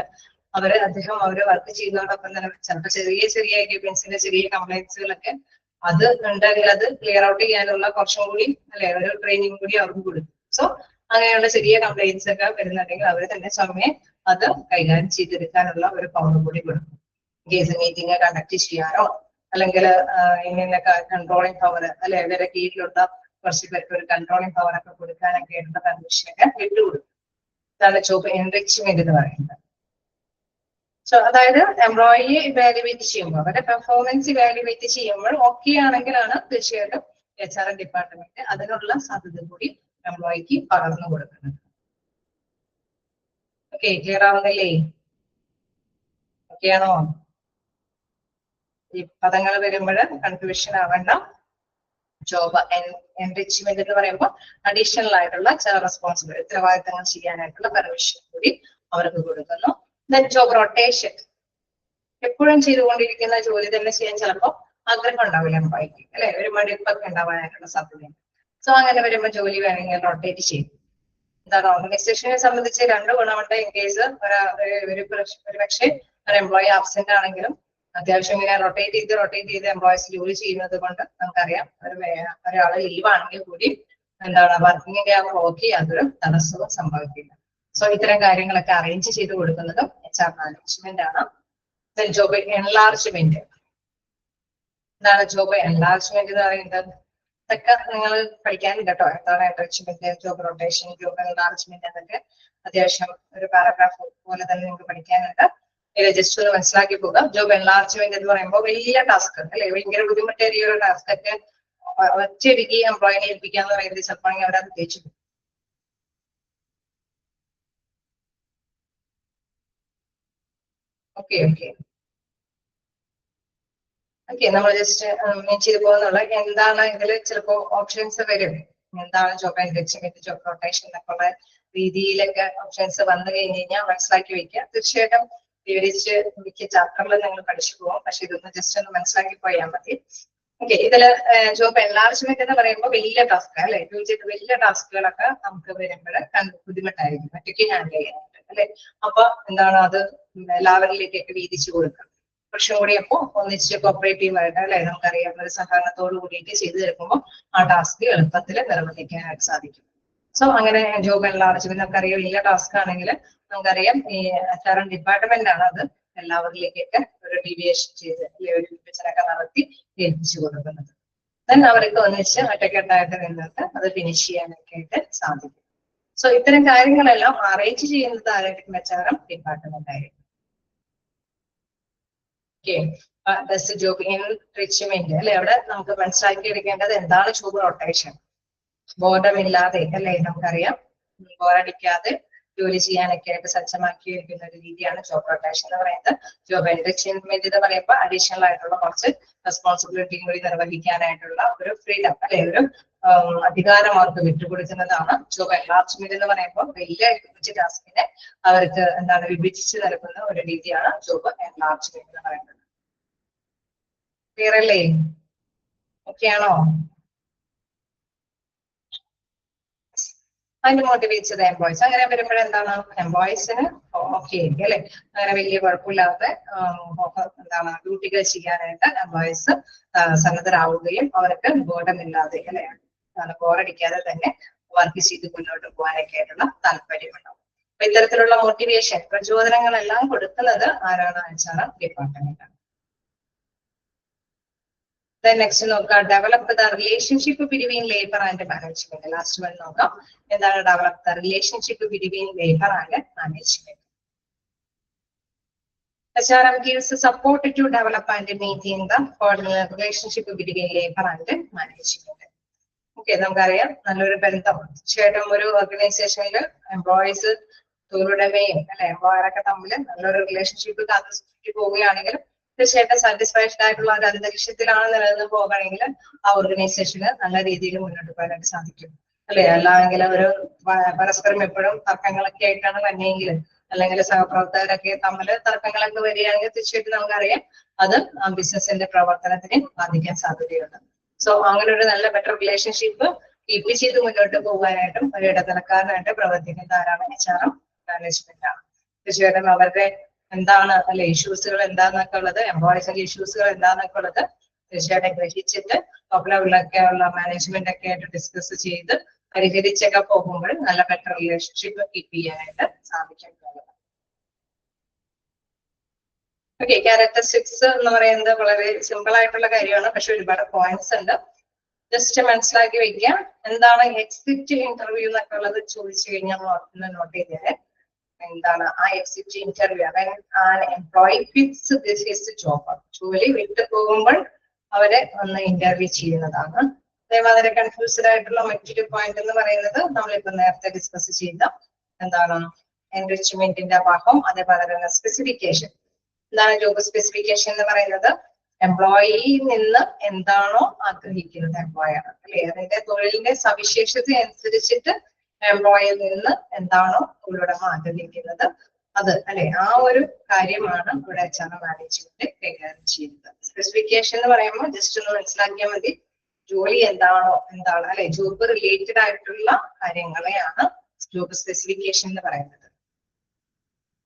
അദ്ദേഹം വർക്ക് ചെയ്യുന്നതോടൊപ്പം തന്നെ ചിലപ്പോൾ ചെറിയ എക്യുപ്മെന്റ്സിന്റെ ചെറിയ കംപ്ലൈൻസുകളൊക്കെ അത് ഉണ്ടെങ്കിൽ അത് ക്ലിയർ ഔട്ട് ചെയ്യാനുള്ള കുറച്ചും കൂടി അല്ലെ ഒരു ട്രെയിനിങ് കൂടി അവർക്ക് കൊടുക്കും. സോ അങ്ങനെയുള്ള ചെറിയ കംപ്ലൈൻസ് ഒക്കെ വരുന്നുണ്ടെങ്കിൽ അവർ തന്നെ സ്വയമേ അത് കൈകാര്യം ചെയ്തെടുക്കാനുള്ള ഒരു പവർ കൂടി കൊടുക്കും. കേസ് മീറ്റിംഗ് കണ്ടക്ട് ചെയ്യാനോ അല്ലെങ്കിൽ ഇങ്ങനെ കൺട്രോളിംഗ് പവർ അല്ലെ അവരുടെ കീഴിലുള്ള കുറച്ച് പേർക്ക് ഒരു കൺട്രോളിംഗ് പവർ ഒക്കെ കൊടുക്കാനൊക്കെ ആയിട്ടുള്ള പെർമിഷനൊക്കെ വിട്ടുകൊടുക്കും. ഇതാണ് ജോബ് എൻറിച്ച്മെന്റ് എന്ന് പറയുന്നത്. സോ അതായത് എംപ്ലോയിയെ ഇവാലുവേറ്റ് ചെയ്യുമ്പോൾ അവരുടെ പെർഫോമൻസ് ഇവാലുവേറ്റ് ചെയ്യുമ്പോൾ ഓക്കെ ആണെങ്കിലാണ് തീർച്ചയായിട്ടും HRM ഡിപ്പാർട്ട്മെന്റ് അതിനുള്ള സാധ്യത കൂടി എംപ്ലോയിക്ക് പകർന്നു കൊടുക്കുന്നത്. Okay, clear ആവുന്നില്ലേ? ഓക്കെ ആണോ? ഈ പദങ്ങൾ വരുമ്പോൾ കൺഫ്യൂഷൻ ആവണ്ട. ജോബ് എൻറിച്ച്മെന്റ് എന്ന് പറയുമ്പോൾ അഡീഷണൽ ആയിട്ടുള്ള ചില റെസ്പോൺസിബിലിറ്റി ഉത്തരവാദിത്തങ്ങൾ ചെയ്യാനായിട്ടുള്ള പെർമിഷൻ കൂടി അവർക്ക് കൊടുക്കുന്നു. ജോബ് റൊട്ടേഷൻ, എപ്പോഴും ചെയ്തുകൊണ്ടിരിക്കുന്ന ജോലി തന്നെ ചെയ്യാൻ ചിലപ്പോൾ ആഗ്രഹം ഉണ്ടാവില്ല എംപ്ലോയിക്ക് അല്ലെ, ഒരു മടുപ്പൊക്കെ ഉണ്ടാവാനായിട്ടുള്ള സാധ്യതയുണ്ട്. സോ അങ്ങനെ വരുമ്പോൾ ജോലി വേണമെങ്കിൽ റൊട്ടേറ്റ് ചെയ്യും. എന്താണ് ഓർഗനൈസേഷനെ സംബന്ധിച്ച് രണ്ട് ഗുണമുണ്ട്. ഇൻ കേസ് ഒരു പക്ഷേ ഒരു എംപ്ലോയി ആബ്സെന്റ് ആണെങ്കിലും അത്യാവശ്യം ഇങ്ങനെ റൊട്ടേറ്റ് ചെയ്ത് എംപ്ലോയീസ് ജോലി ചെയ്യുന്നത് കൊണ്ട് നമുക്കറിയാം ഒരാള് ലീവ് ആണെങ്കിൽ കൂടി എന്താണ് വർക്കിങ്ങിന്റെ ആ ഫ്ലോക്ക് യാതൊരു തടസ്സവും സംഭവിക്കില്ല. സോ ഇത്തരം കാര്യങ്ങളൊക്കെ അറേഞ്ച് ചെയ്ത് കൊടുക്കുന്നതും HR മാനേജ്മെന്റ് ആണ്. ജോബ് എൻലാർജ്മെന്റ്, എന്താണ് ജോബ് എൻലാർജ്മെന്റ് എന്ന് പറയുന്നത്? ഇതൊക്കെ നിങ്ങൾ പഠിക്കാനുണ്ട് കേട്ടോ. എന്താണ് enrichment, job rotation, job enlargement എന്നൊക്കെ അത്യാവശ്യം ഒരു പാരഗ്രാഫ് പോലെ തന്നെ നിങ്ങൾക്ക് പഠിക്കാനുണ്ട്. ഇത് ജസ്റ്റ് ഒന്ന് മനസ്സിലാക്കി പോകാം. ജോബ് എൻലാർജ്മെന്റ് എന്ന് പറയുമ്പോൾ വലിയ ടാസ്ക് അല്ലെ, ഭയങ്കര ബുദ്ധിമുട്ടേറിയ ഒരു ടാസ്ക് ഒക്കെ ഒറ്റയടിക്ക് എംപ്ലോയിനെ ഏൽപ്പിക്കാന്ന് പറയുന്നത് ചിലപ്പോൾ അവരത് തേച്ചു. Okay okay okay. നമ്മൾ ജസ്റ്റ് ചെയ്ത് പോകുന്നുള്ള എന്താണ് ഇതിൽ ചിലപ്പോ ഓപ്ഷൻസ് വരും. എന്താണ് ജോബ് എൻറിച്ച്മെന്റ്, ജോബ് റൊട്ടേഷൻ എന്നൊക്കെയുള്ള രീതിയിലൊക്കെ ഓപ്ഷൻസ് വന്നു കഴിഞ്ഞ് കഴിഞ്ഞാൽ മനസ്സിലാക്കി വെക്കുക. തീർച്ചയായിട്ടും വിവരിച്ച് മിക്ക ചാപ്റ്ററിൽ നിങ്ങൾ പഠിച്ചു പോകും. പക്ഷെ ഇതൊന്ന് ജസ്റ്റ് ഒന്ന് മനസ്സിലാക്കി പോയാൽ മതി. ഓക്കെ. ഇതില് ജോബ് എൻലാർജ്മെന്റ് എന്ന് പറയുമ്പോൾ വലിയ ടാസ്ക് അല്ലെ, വലിയ ടാസ്കുകളൊക്കെ നമുക്ക് വരുമ്പോൾ ബുദ്ധിമുട്ടായിരിക്കും ഒറ്റയ്ക്ക് ഹാൻഡിൽ ചെയ്യാനായിട്ട് അല്ലെ. അപ്പൊ എന്താണ് അത് എല്ലാവരിലേക്കൊക്കെ വീതിച്ചു കൊടുക്കുക. കുറച്ചും കൂടി അപ്പോ ഒന്നിച്ച് കോപ്പറേറ്റീവ് ആയിട്ട് അല്ലെ, നമുക്കറിയാം ഒരു സഹകരണത്തോട് കൂടിയിട്ട് ചെയ്തു തീർക്കുമ്പോൾ ആ ടാസ്ക് എളുപ്പത്തിൽ നിർവഹിക്കാനായിട്ട് സാധിക്കും. സോ അങ്ങനെ ജോബ് എൻലാർജ്മെന്റ് നമുക്കറിയാം വലിയ ടാസ്ക് ആണെങ്കിൽ നമുക്കറിയാം ഈ HRM ഡിപ്പാർട്ട്മെന്റ് ആണ് അത് എല്ലാവരിലേക്കൊക്കെ ഒരു ഡീവിയേഷൻ ചെയ്ത് അല്ലെ ഒരു വിഭജനമൊക്കെ നടത്തി ഏൽപ്പിച്ചു കൊടുക്കുന്നത്. ദെൻ അവർക്ക് ഒന്നിച്ച് ഒറ്റക്കെട്ടായിട്ട് നിന്നിട്ട് അത് ഫിനിഷ് ചെയ്യാനൊക്കെ ആയിട്ട് സാധിക്കും. സോ ഇത്തരം കാര്യങ്ങളെല്ലാം അറേഞ്ച് ചെയ്യുന്നത് ആരായിരിക്കും? HRM ഡിപ്പാർട്ട്മെന്റ് ആയിരിക്കും. ജോബ് എൻറിച്ച്മെന്റ് അല്ലെ, അവിടെ നമുക്ക് മനസ്സിലാക്കി എടുക്കേണ്ടത് എന്താണ് ജോബ് റൊട്ടേഷൻ. ബോധമില്ലാതെ അല്ലെ, നമുക്കറിയാം ബോറടിക്കാതെ ജോലി ചെയ്യാനൊക്കെ ആയിട്ട് സജ്ജമാക്കി വെക്കുന്ന ഒരു രീതിയാണ് ജോബ് റൊട്ടേഷൻ എന്ന് പറയുന്നത്. ജോബ് എൻറിച്ച്മെന്റ് എന്ന് പറയുമ്പോൾ അഡീഷണൽ ആയിട്ടുള്ള കുറച്ച് റെസ്പോൺസിബിലിറ്റി കൂടി നിർവഹിക്കാനായിട്ടുള്ള ഒരു ഫ്രീഡം അല്ലെ, ഒരു അധികാരം അവർക്ക് വിട്ടുകൊടുക്കുന്നതാണ്. ജോബ് എൻലാർജ്മെന്റ് എന്ന് പറയുമ്പോൾ വലിയ ടാസ്കിനെ അവർക്ക് എന്താണ് വിഭജിച്ച് നൽകുന്ന ഒരു രീതിയാണ് ജോബ് എൻലാർജ്മെന്റ് എന്ന് പറയുന്നത്. ക്ലിയർ അല്ലേ? ഓക്കെ ആണോ? അതിന് മോട്ടിവേറ്റ് ചെയ്ത എംപ്ലോയീസ് അങ്ങനെ വരുമ്പോഴെന്താണ് എംപ്ലോയീസിന് ഓക്കെ ആയിരിക്കും അല്ലെ, അങ്ങനെ വലിയ കുഴപ്പമില്ലാതെ എന്താണ് ഡ്യൂട്ടികൾ ചെയ്യാനായിട്ട് എംപ്ലോയീസ് സന്നദ്ധരാവുകയും അവർക്ക് ബോധമില്ലാതെ അല്ലെ, ബോറടിക്കാതെ തന്നെ വർക്ക് ചെയ്ത് മുന്നോട്ട് പോകാനൊക്കെ ആയിട്ടുള്ള താല്പര്യമുണ്ടാവും. അപ്പൊ ഇത്തരത്തിലുള്ള മോട്ടിവേഷൻ പ്രചോദനങ്ങളെല്ലാം കൊടുക്കുന്നത് ആരാണ്? HRM ഡിപ്പാർട്ട്മെന്റ് ആണ്. Then next നോക്കാം, develop the relationship between labour and management. Last one നോക്കാം, എന്താണ് develop the relationship between labour and management. HRM gives support to develop and maintain the relationship between labor and management. Okay, നമുക്കറിയാം നല്ലൊരു ബന്ധം തീർച്ചയായിട്ടും ഒരു ഓർഗനൈസേഷനിൽ employees തൊഴിലുടമയും അല്ലെ എംപ്ലോയറൊക്കെ തമ്മിൽ നല്ലൊരു റിലേഷൻഷിപ്പ് കാത്തു പോവുകയാണെങ്കിൽ തീർച്ചയായിട്ടും സാറ്റിസ്ഫൈഡ് ആയിട്ടുള്ള ഒരു അന്തരീക്ഷത്തിലാണ് നിലനിന്ന് പോകുകയാണെങ്കിൽ ആ ഓർഗനൈസേഷന് നല്ല രീതിയിൽ മുന്നോട്ട് പോകാനായിട്ട് സാധിക്കും അല്ലെ. അല്ലെങ്കിൽ ഒരു പരസ്പരം എപ്പോഴും തർക്കങ്ങളൊക്കെ ആയിട്ടാണ് വന്നെങ്കിൽ അല്ലെങ്കിൽ സഹപ്രവർത്തകരൊക്കെ തമ്മിൽ തർക്കങ്ങളൊക്കെ വരികയാണെങ്കിൽ തീർച്ചയായിട്ടും നമുക്കറിയാം അത് ആ ബിസിനസിന്റെ പ്രവർത്തനത്തിനെ ബാധിക്കാൻ സാധ്യതയുണ്ട്. സോ അങ്ങനെ ഒരു നല്ല ബെറ്റർ റിലേഷൻഷിപ്പ് കീപ്പ് ചെയ്ത് മുന്നോട്ട് പോകാനായിട്ടും ഒരു ഇടനിലക്കാരനായിട്ട് പ്രവർത്തിക്കുന്ന ആരാണ്? HRM മാനേജ്മെന്റ് ആണ്. തീർച്ചയായിട്ടും അവരുടെ എന്താണ് അല്ലെ ഇഷ്യൂസുകൾ എന്താന്നൊക്കെ ഉള്ളത്, എംപ്ലോയീസിന്റെ ഇഷ്യൂസുകൾ എന്താന്നൊക്കെ ഉള്ളത് തീർച്ചയായിട്ടും ഗ്രഹിച്ചിട്ട് ടോപ്പ് ലെവലിലൊക്കെ ഉള്ള മാനേജ്മെന്റ് ഒക്കെ ആയിട്ട് ഡിസ്കസ് ചെയ്ത് പരിഹരിച്ചൊക്കെ പോകുമ്പോൾ നല്ല ബെറ്റർ റിലേഷൻഷിപ്പ് കീപ്പ് ചെയ്യാനായിട്ട് സാധിക്കും. ഓക്കെ, ക്യാരക്ടറിസ്റ്റിക്സ് എന്ന് പറയുന്നത് വളരെ സിമ്പിൾ ആയിട്ടുള്ള കാര്യമാണ്, പക്ഷെ ഒരുപാട് പോയിന്റ്സ് ഉണ്ട്. ജസ്റ്റ് മനസ്സിലാക്കി വെക്കുക. എന്താണ് എക്സിറ്റ് ഇന്റർവ്യൂ എന്നൊക്കെ ഉള്ളത് ചോദിച്ചു കഴിഞ്ഞാൽ നോട്ട് ചെയ്തേ. എന്താണ് ആ exit interview? Employee quits this job, ജോലി വിട്ടു പോകുമ്പോൾ അവരെ ഒന്ന് ഇന്റർവ്യൂ ചെയ്യുന്നതാണ്. അതേമാതിരി കൺഫ്യൂസ്ഡ് ആയിട്ടുള്ള മറ്റൊരു പോയിന്റ് എന്ന് പറയുന്നത് നമ്മളിപ്പോ നേരത്തെ ഡിസ്കസ് ചെയ്ത എന്താണ് എൻറിച്ച്മെന്റിന്റെ ഭാഗം, അതേപോലെ തന്നെ സ്പെസിഫിക്കേഷൻ. എന്താണ് ജോബ് സ്പെസിഫിക്കേഷൻ എന്ന് പറയുന്നത്? എംപ്ലോയിയിൽ നിന്ന് എന്താണോ ആഗ്രഹിക്കുന്നത് എംപ്ലോയർ അല്ലെ, അതിന്റെ തൊഴിലിന്റെ സവിശേഷത അനുസരിച്ചിട്ട് എംപ്ലോയിൽ നിന്ന് എന്താണോ തൊഴിലുടമ ആഗ്രഹിക്കുന്നത് അത് അല്ലെ, ആ ഒരു കാര്യമാണ് ഇവിടെ HRM മാനേജ്മെന്റ് കൈകാര്യം ചെയ്യുന്നത്. സ്പെസിഫിക്കേഷൻ എന്ന് പറയുമ്പോൾ ജസ്റ്റ് ഒന്ന് മനസ്സിലാക്കിയാൽ മതി, ജോലി എന്താണോ എന്താണ് അല്ലെ, ജോബ് റിലേറ്റഡ് ആയിട്ടുള്ള കാര്യങ്ങളെയാണ് ജോബ് സ്പെസിഫിക്കേഷൻ എന്ന് പറയുന്നത്.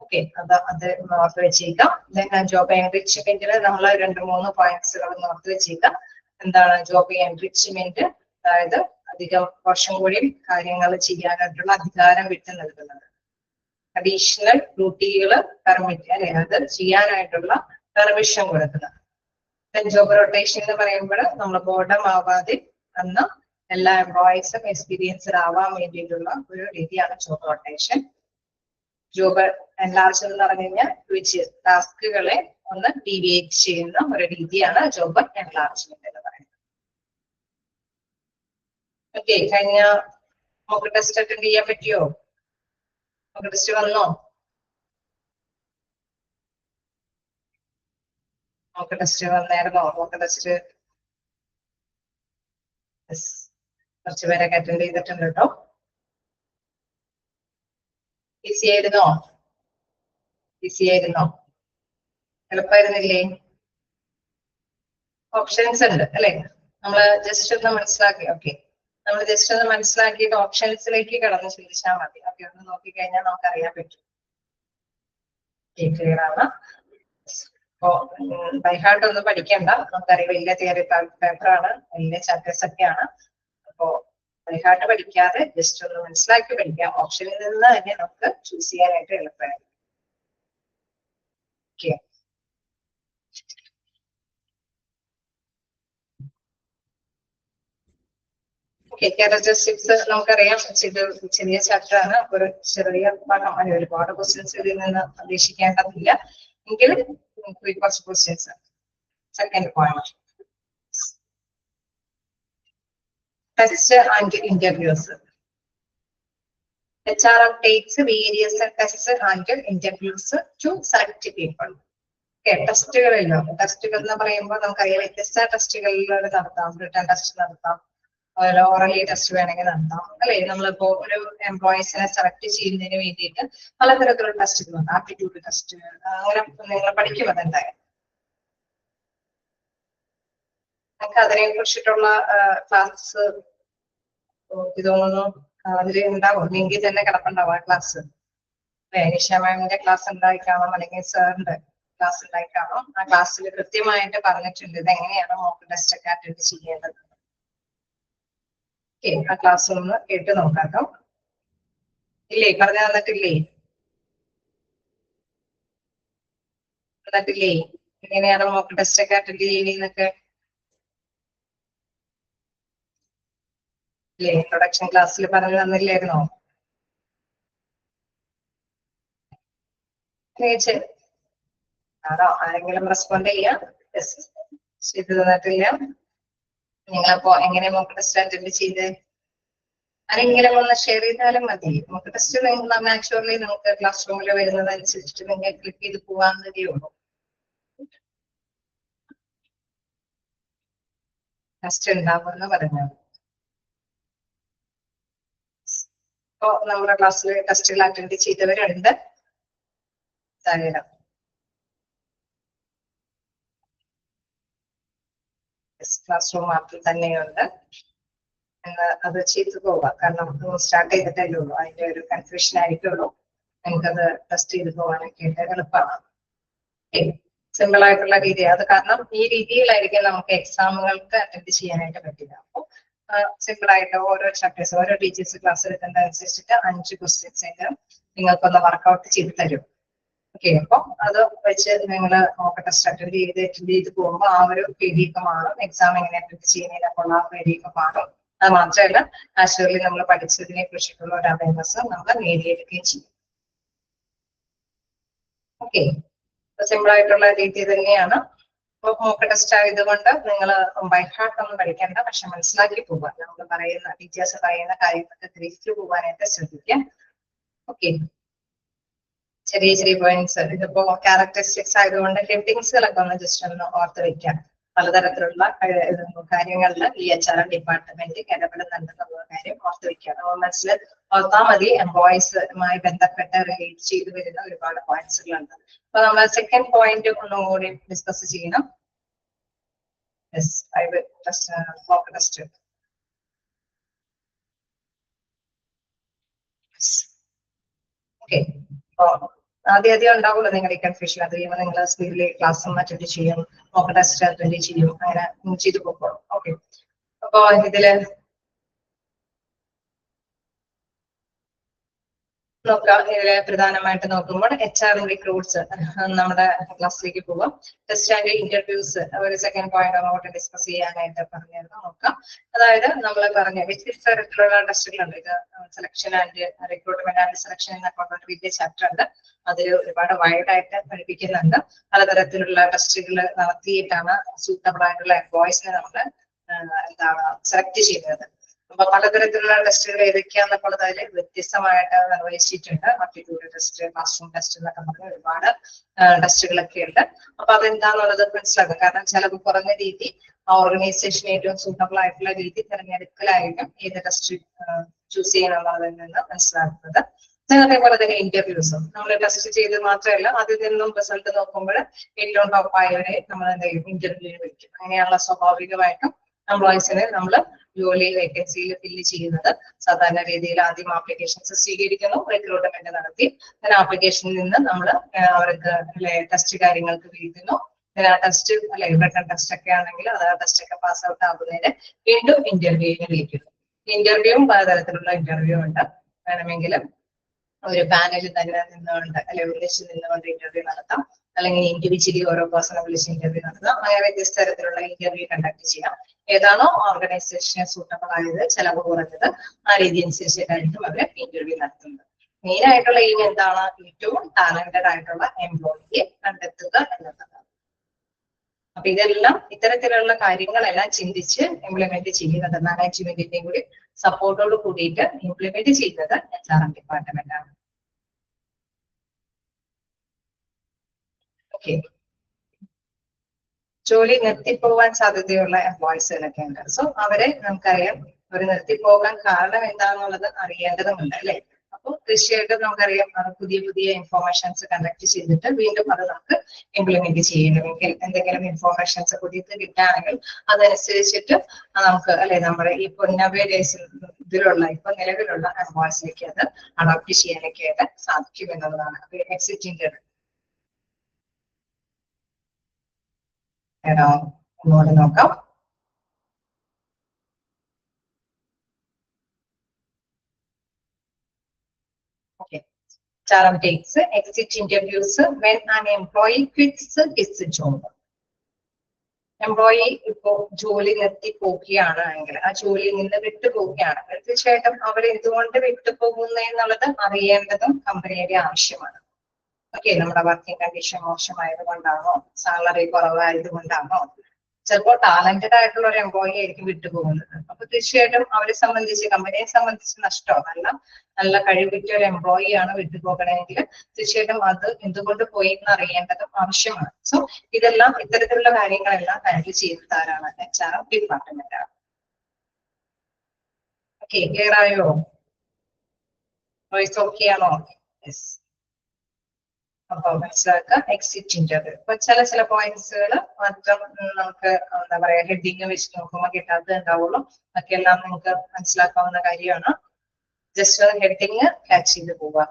ഓക്കെ, അത് ഓർത്ത് വെച്ചേക്കാം. ജോബ് എൻറിച്ച്മെന്റിൽ നമ്മൾ 2-3 പോയിന്റ്സുകൾ ഓർത്ത് വെച്ചേക്കാം. എന്താണ് ജോബ് എൻറിച്ച്മെന്റ്? അതായത് അധികം കുറച്ചും കൂടി കാര്യങ്ങൾ ചെയ്യാനായിട്ടുള്ള അധികാരം വിട്ടു നൽകുന്നത്, അഡീഷണൽ ഡ്യൂട്ടികൾ പെർമിറ്റ് അല്ലെ, അത് ചെയ്യാനായിട്ടുള്ള പെർമിഷൻ കൊടുക്കുന്നത്. ജോബ് റൊട്ടേഷൻ എന്ന് പറയുമ്പോൾ നമ്മൾ ബോർഡം ആവാതെ അന്ന് എല്ലാ എംപ്ലോയീസും എക്സ്പീരിയൻസ്ഡ് ആവാൻ വേണ്ടിയിട്ടുള്ള ഒരു രീതിയാണ് ജോബ് റൊട്ടേഷൻ. ജോബ് എൻലാർജ് എന്ന് പറഞ്ഞു കഴിഞ്ഞാൽ ടാസ്കുകളെ ഒന്ന് ഡീവിയേറ്റ് ചെയ്യുന്ന ഒരു രീതിയാണ് ജോബ് എൻലാർജ്മെന്റ് എന്ന് പറയുന്നത്. ഓക്കെ, കഴിഞ്ഞ മോക്ക് ടെസ്റ്റ് അറ്റൻഡ് ചെയ്യാൻ പറ്റിയോ? മോക്ക് ടെസ്റ്റ് വന്നോ? മോക്ക് ടെസ്റ്റ് വന്നായിരുന്നോ? മോക്ക് ടെസ്റ്റ് കുറച്ച് പേരൊക്കെ അറ്റൻഡ് ചെയ്തിട്ടുണ്ട് കേട്ടോ. ഈസി ആയിരുന്നോ? ഈസി ആയിരുന്നോ? എളുപ്പമായിരുന്നില്ലേ? ഓപ്ഷൻസ് ഉണ്ട് അല്ലെ? നമ്മള് ജസ്റ്റ് ഒന്ന് മനസ്സിലാക്കി. ഓക്കെ, നമ്മൾ ജസ്റ്റ് ഒന്ന് മനസ്സിലാക്കിയിട്ട് ഓപ്ഷൻസിലേക്ക് കടന്ന് ചിന്തിച്ചാൽ മതി. ഓക്കെ, ഒന്ന് നോക്കിക്കഴിഞ്ഞാൽ നമുക്ക് അറിയാൻ പറ്റും. ക്ലിയർ ആണ്. അപ്പോ ബൈഹാർട്ട് ഒന്നും പഠിക്കണ്ട, നമുക്കറിയാം വലിയ തിയറി പേപ്പറാണ്, വലിയ ചാപ്റ്റേഴ്സ് ഒക്കെയാണ്. അപ്പോ ബൈഹാർട്ട് പഠിക്കാതെ ജസ്റ്റ് ഒന്ന് മനസ്സിലാക്കി പഠിക്കാം. ഓപ്ഷനിൽ നിന്ന് തന്നെ നമുക്ക് ചൂസ് ചെയ്യാനായിട്ട് എളുപ്പമായിരിക്കും. ഓക്കെ, ക്യാരക്ടറിസ്റ്റിക്സ് നമുക്കറിയാം, ഇത് ചെറിയ ചാപ്റ്റർ ആണ്. ഒരു ചെറിയ ഭാഗം, ഒരുപാട് ക്വസ്റ്റ്യൻസ് ഇതിൽ നിന്ന് പ്രതീക്ഷിക്കേണ്ടതില്ല, എങ്കിലും കുറച്ച് questions. Second point, test and interviews. HRM takes various tests and interviews to select people. ടെസ്റ്റുകളല്ലോ, ടെസ്റ്റുകൾ എന്ന് പറയുമ്പോൾ നമുക്കറിയാം വ്യത്യസ്ത ടെസ്റ്റുകളിലൂടെ നടത്താം. റിട്ടേൺ ടെസ്റ്റ് നടത്താം, അതുപോലെ ഓറലി ടെസ്റ്റ് വേണമെങ്കിൽ നടത്താം അല്ലെ. നമ്മളിപ്പോ ഒരു എംപ്ലോയീസിനെ സെലക്ട് ചെയ്യുന്നതിന് വേണ്ടിയിട്ട് പലതരത്തിലുള്ള ടെസ്റ്റുകളുണ്ട്. ആപ്റ്റിറ്റ്യൂഡ് ടെസ്റ്റ്, അങ്ങനെ നിങ്ങൾ പഠിക്കും. അതെന്തായാലും നമുക്ക് അതിനെ കുറിച്ചിട്ടുള്ള ക്ലാസ് തോന്നുന്നു അതിൽ ഉണ്ടാവും, ലിങ്കിൽ തന്നെ കിടപ്പുണ്ടാവും ആ ക്ലാസ്. നിഷ മാമിന്റെ ക്ലാസ് ഉണ്ടായി കാണാം, അല്ലെങ്കിൽ സാറിന്റെ ക്ലാസ് ഉണ്ടായി കാണാം. ആ ക്ലാസ്സിൽ കൃത്യമായിട്ട് പറഞ്ഞിട്ടുണ്ട് ഇത് എങ്ങനെയാണ് മോക്ക് ടെസ്റ്റ് ഒക്കെ അറ്റൻഡ് ചെയ്യേണ്ടത്. ആ ക്ലാസ് ഒന്ന് കേട്ട് നോക്കാട്ടോ. ഇല്ലേ, പറഞ്ഞു തന്നിട്ടില്ലേ? തന്നിട്ടില്ലേ എങ്ങനെയാണ് മോക്ക് ടെസ്റ്റ് ഒക്കെ അറ്റൻഡ് ചെയ്യുന്നതൊക്കെ? ഇല്ലേ, ഇൻട്രൊഡക്ഷൻ ക്ലാസ്സിൽ പറഞ്ഞു തന്നില്ലായിരുന്നോ? ആണോ? ആരെങ്കിലും റെസ്പോണ്ട് ചെയ്യാം? ചെയ്ത് തന്നിട്ടില്ല. നിങ്ങളപ്പോ എങ്ങനെ മോക്ക് ടെസ്റ്റ് അറ്റൻഡ് ചെയ്ത്? ആരെങ്കിലും ഒന്ന് ഷെയർ ചെയ്താലും മതി. മോക്ക് ടെസ്റ്റ് ആക്ച്വലി നമുക്ക് ക്ലാസ് റൂമിൽ വരുന്നതനുസരിച്ചിട്ട് നിങ്ങൾ ക്ലിക്ക് ചെയ്ത് പോകാവുന്നതേ ഉള്ളൂ. ടെസ്റ്റ് ഉണ്ടാവുമെന്ന് പറഞ്ഞത്. അപ്പോ നമ്മുടെ ക്ലാസ്സിൽ ടെസ്റ്റുകൾ അറ്റൻഡ് ചെയ്തവരുണ്ട്. ക്ലാസ് റൂം ആപ്പിൽ തന്നെയുണ്ട്. അത് ചെയ്തു പോവാം, കാരണം സ്റ്റാർട്ട് ചെയ്തിട്ടല്ലേ ഉള്ളൂ. അതിന്റെ ഒരു കൺഫ്യൂഷൻ ആയിരിക്കുള്ളൂ. നിങ്ങൾക്കത് ടെസ്റ്റ് ചെയ്ത് പോകാനൊക്കെ എളുപ്പമാണ്. സിമ്പിൾ ആയിട്ടുള്ള രീതി അത്, കാരണം ഈ രീതിയിലായിരിക്കും നമുക്ക് എക്സാമുകൾക്ക് അറ്റൻഡ് ചെയ്യാനായിട്ട് പറ്റില്ല. അപ്പോൾ സിമ്പിൾ ആയിട്ട് ഓരോ ചാപ്റ്റേഴ്സ്, ഓരോ ടീച്ചേഴ്സ് ക്ലാസ് എടുക്കേണ്ട അനുസരിച്ചിട്ട് 5 ക്വസ്റ്റ്യൻസ് എങ്കിലും നിങ്ങൾക്കൊന്ന് വർക്ക്ഔട്ട് ചെയ്ത് തരും. ഓക്കെ, അപ്പൊ അത് വെച്ച് നിങ്ങൾ മോക്ക് ടെസ്റ്റ് അറ്റൻഡ് ചെയ്ത് പോകുമ്പോൾ ആ ഒരു പേടിയൊക്കെ മാറും. എക്സാം എങ്ങനെ അറ്റൻഡ് ചെയ്യുന്നതിനൊക്കെയുള്ള ആ പേടിയൊക്കെ മാറും. അത് മാത്രമല്ല, നാച്ചുറലി നമ്മൾ പഠിച്ചതിനെ കുറിച്ചിട്ടുള്ള ഒരു അവയർനെസ് നമ്മൾ നേടിയെടുക്കുകയും ചെയ്യും. ഓക്കെ, സിമ്പിൾ ആയിട്ടുള്ള രീതി തന്നെയാണ്. അപ്പൊ മോക്ക് ടെസ്റ്റ് ആയതുകൊണ്ട് നിങ്ങൾ ബൈഹാർട്ട് ഒന്നും പഠിക്കേണ്ട, പക്ഷെ മനസ്സിലാക്കി പോവാൻ നമ്മൾ പറയുന്ന ടീച്ചേഴ്സ് പറയുന്ന കാര്യങ്ങളൊക്കെ ഗ്രഹിച്ചു പോകാനായിട്ട് ശ്രദ്ധിക്കാം. ഓക്കെ, ചെറിയ ചെറിയ പോയിന്റ്സ്. ഇതിപ്പോ ക്യാരക്ടറിസ്റ്റിക്സ് ആയതുകൊണ്ട് ഹെഡിങ്സുകളൊക്കെ ഒന്ന് ജസ്റ്റ് ഒന്ന് ഓർത്ത് വെക്കാം. പലതരത്തിലുള്ള കാര്യങ്ങളിൽ ഈ HRM ഡിപ്പാർട്ട്മെന്റ് ഇടപെടുന്നുണ്ടെന്നുള്ള കാര്യം ഓർത്ത് വെക്കാം. മനസ്സിൽ ഓർത്താൽ മതി. എംപ്ലോയീസുമായി ബന്ധപ്പെട്ട് റിലേറ്റ് ചെയ്ത് വരുന്ന ഒരുപാട് പോയിന്റ്സുകളുണ്ട്. അപ്പൊ നമ്മൾ സെക്കൻഡ് പോയിന്റ് ഒന്നുകൂടി ഡിസ്കസ് ചെയ്യണം. Mock test. ഓക്കെ, ആദ്യം ഉണ്ടാവുമല്ലോ നിങ്ങളുടെ ഈ കൺഫ്യൂഷൻ. അത് കഴിയുമ്പോൾ നിങ്ങൾ സ്പീഡിൽ ക്ലാസ്സും അറ്റൻഡ് ചെയ്യും, മോക്ക് ടെസ്റ്റ് അറ്റൻഡ് ചെയ്യും, അങ്ങനെ ചെയ്തു പോകും. ഓക്കെ, അപ്പൊ ഇതില് നോക്കാം. ഇതില് പ്രധാനമായിട്ട് നോക്കുമ്പോൾ HRM റിക്രൂട്ട്സ് നമ്മുടെ ക്ലാസ്സിലേക്ക് പോവാം. ടെസ്റ്റ് ആൻഡ് ഇന്റർവ്യൂസ് ഒരു സെക്കൻഡ് പോയിന്റ് അങ്ങോട്ട് ഡിസ്കസ് ചെയ്യാനായിട്ട് പറഞ്ഞിരുന്നു. നോക്കാം. അതായത് നമ്മൾ പറഞ്ഞ വ്യത്യസ്ത തരത്തിലുള്ള ടെസ്റ്റുകളുണ്ട്. ഇത് selection and recruitment and selection എന്നൊക്കെ ഒരു വലിയ ചാപ്റ്റർ ഉണ്ട്. അതിൽ ഒരുപാട് വൈഡായിട്ട് പഠിപ്പിക്കുന്നുണ്ട്. പലതരത്തിലുള്ള ടെസ്റ്റുകൾ നടത്തിയിട്ടാണ് സൂട്ടബിൾ ആയിട്ടുള്ള എംപ്ലോയീസിനെ നമ്മൾ സെലക്ട് ചെയ്യുന്നത്. അപ്പൊ പലതരത്തിലുള്ള ടെസ്റ്റുകൾ ഏതൊക്കെയാണെന്നുള്ളത് അതിൽ വ്യത്യസ്തമായിട്ട് നിർവഹിച്ചിട്ടുണ്ട്. Aptitude test, classroom test എന്നൊക്കെ പറഞ്ഞ ഒരുപാട് ടെസ്റ്റുകളൊക്കെ ഉണ്ട്. അപ്പൊ അതെന്താന്നുള്ളത് മനസ്സിലാക്കുക. കാരണം ചിലവ് കുറഞ്ഞ രീതി ഓർഗനൈസേഷൻ ഏറ്റവും സൂട്ടബിൾ ആയിട്ടുള്ള രീതി തിരഞ്ഞെടുക്കലായിരിക്കും ഏത് ടെസ്റ്റ് ചൂസ് ചെയ്യണമെന്നുള്ളതിൽ നിന്ന് മനസ്സിലാക്കുന്നത്. അതേപോലെ തന്നെ ഇന്റർവ്യൂസും നമ്മൾ ടെസ്റ്റ് ചെയ്ത് മാത്രമല്ല അതിൽ നിന്നും റിസൾട്ട് നോക്കുമ്പോൾ ഏറ്റവും ടോപ്പായവരെ നമ്മൾ എന്തെങ്കിലും ഇന്റർവ്യൂവിന് വിളിക്കും. അങ്ങനെയുള്ള സ്വാഭാവികമായിട്ടും എംപ്ലോയീസിനെ നമ്മൾ ജോലി വേക്കൻസിയിൽ ഫില്ല് ചെയ്യുന്നത് സാധാരണ രീതിയിൽ ആദ്യം ആപ്ലിക്കേഷൻസ് സ്വീകരിക്കുന്നു, റിക്രൂട്ട്മെന്റ് നടത്തി ആപ്ലിക്കേഷനിൽ നിന്ന് നമ്മൾ അവർക്ക് ടെസ്റ്റ് കാര്യങ്ങൾക്ക് വിളിക്കുന്നു. ആ ടെസ്റ്റ് റിട്ടൺ ടെസ്റ്റ് ഒക്കെ ആണെങ്കിൽ അത് ആ ടെസ്റ്റ് ഒക്കെ പാസ് ഔട്ട് ആകുന്നതിന് വീണ്ടും ഇന്റർവ്യൂവിന് വിളിക്കുന്നു. ഇന്റർവ്യൂവും പലതരത്തിലുള്ള ഇന്റർവ്യൂ ഉണ്ട്. വേണമെങ്കിൽ ഒരു പാനലിൽ തന്നെ നിന്നുകൊണ്ട് ഒന്നിച്ച് നിന്നുകൊണ്ട് ഇന്റർവ്യൂ നടത്താം, അല്ലെങ്കിൽ ഇൻഡിവിജ്വലി ഓരോ പേഴ്സണെ വിളിച്ച് ഇന്റർവ്യൂ നടത്താം. അങ്ങനെ വ്യത്യസ്ത തരത്തിലുള്ള ഇന്റർവ്യൂ കണ്ടക്ട് ചെയ്യാം. ഏതാണോ ഓർഗനൈസേഷനെ സൂട്ടബിൾ ആയത്, ചെലവ് കുറഞ്ഞത്, ആ രീതി അനുസരിച്ചിട്ടായിരിക്കും അവര് ഇന്റർവ്യൂ നടത്തുന്നത്. മെയിൻ ആയിട്ടുള്ള എയിം എന്താണ്? ഏറ്റവും ടാലന്റഡ് ആയിട്ടുള്ള എംപ്ലോയിയെ കണ്ടെത്തുക എന്നതാണ്. അപ്പൊ ഇതെല്ലാം ഇത്തരത്തിലുള്ള കാര്യങ്ങളെല്ലാം ചിന്തിച്ച് ഇംപ്ലിമെന്റ് ചെയ്യുന്നത് മാനേജ്മെന്റിന്റെയും കൂടി സപ്പോർട്ടോട് കൂടിയിട്ട് ഇംപ്ലിമെന്റ് ചെയ്യുന്നത് HRM ഡിപ്പാർട്ട്മെന്റ് ആണ്. ഓക്കെ, ജോലി നിർത്തിപ്പോവാൻ സാധ്യതയുള്ള എംപ്ലോയീസുകളൊക്കെ ഉണ്ട്. സോ അവരെ നമുക്കറിയാം, അവർ നിർത്തിപ്പോകാൻ കാരണം എന്താണെന്നുള്ളത് അറിയേണ്ടതുണ്ട് അല്ലെ. അപ്പോൾ തീർച്ചയായിട്ടും നമുക്കറിയാം പുതിയ പുതിയ ഇൻഫോർമേഷൻസ് കണ്ടക്ട് ചെയ്തിട്ട് വീണ്ടും അത് നമുക്ക് ഇംപ്ലിമെന്റ് ചെയ്യണമെങ്കിൽ എന്തെങ്കിലും ഇൻഫോർമേഷൻസ് പുതിയത് കിട്ടുകയാണെങ്കിൽ അതനുസരിച്ചിട്ട് നമുക്ക് നമ്മുടെ ഇപ്പൊ ഇതിലുള്ള ഇപ്പൊ നിലവിലുള്ള എംപ്ലോയീസിലേക്ക് അത് അഡോപ്റ്റ് ചെയ്യാനൊക്കെ ആയിട്ട് സാധിക്കും എന്നുള്ളതാണ്. എക്സിറ്റിംഗ് ഒന്നുകൂടെ നോക്കാം. Okay. HRM takes exit interviews when an employee quits his job. Employee ഇപ്പോ ജോലി നിർത്തിപ്പോക്കുകയാണ് എങ്കിൽ, ആ ജോലിയിൽ നിന്ന് വിട്ടുപോവുകയാണ്, തീർച്ചയായിട്ടും അവർ എന്തുകൊണ്ട് വിട്ടുപോകുന്നു എന്നുള്ളത് അറിയേണ്ടതും കമ്പനിയുടെ ആവശ്യമാണ്. ഓക്കെ, നമ്മുടെ വർക്കിംഗ് കണ്ടീഷൻ മോശമായത് കൊണ്ടാണോ, സാലറി കുറവായത് കൊണ്ടാണോ, ചിലപ്പോൾ ടാലന്റഡ് ആയിട്ടുള്ള ഒരു എംപ്ലോയി ആയിരിക്കും വിട്ടുപോകുന്നത്. അപ്പൊ തീർച്ചയായിട്ടും അവരെ സംബന്ധിച്ച്, കമ്പനിയെ സംബന്ധിച്ച് നഷ്ടമല്ല. നല്ല കഴിവുറ്റ ഒരു എംപ്ലോയി ആണ് വിട്ടുപോകണമെങ്കിൽ തീർച്ചയായിട്ടും അത് എന്തുകൊണ്ട് പോയി എന്ന് അറിയേണ്ടതും ആവശ്യമാണ്. സോ ഇതെല്ലാം ഇത്തരത്തിലുള്ള കാര്യങ്ങളെല്ലാം ഹാൻഡിൽ ചെയ്യുന്നത് ആരാണ്? HRM ഡിപ്പാർട്ട്മെന്റ് ആണ്. ഓക്കെ, ക്ലിയർ ആയോ? വോയിസ് ഓക്കെ ആണോ? യെസ്. അപ്പൊ മനസ്സിലാക്കുക എക്സിറ്റ് ഇന്റർവ്യൂ. അപ്പൊ ചില പോയിന്റ്സുകൾ മാത്രം നമുക്ക് എന്താ പറയാ ഹെഡിങ് വെച്ച് നോക്കുമ്പോൾ കിട്ടാത്തത് ഉണ്ടാവുള്ളൂ. ബാക്കിയെല്ലാം നമുക്ക് മനസ്സിലാക്കാവുന്ന കാര്യമാണ്. ജസ്റ്റ് ഹെഡിങ് ക്യാച്ച് ചെയ്ത് പോവുക.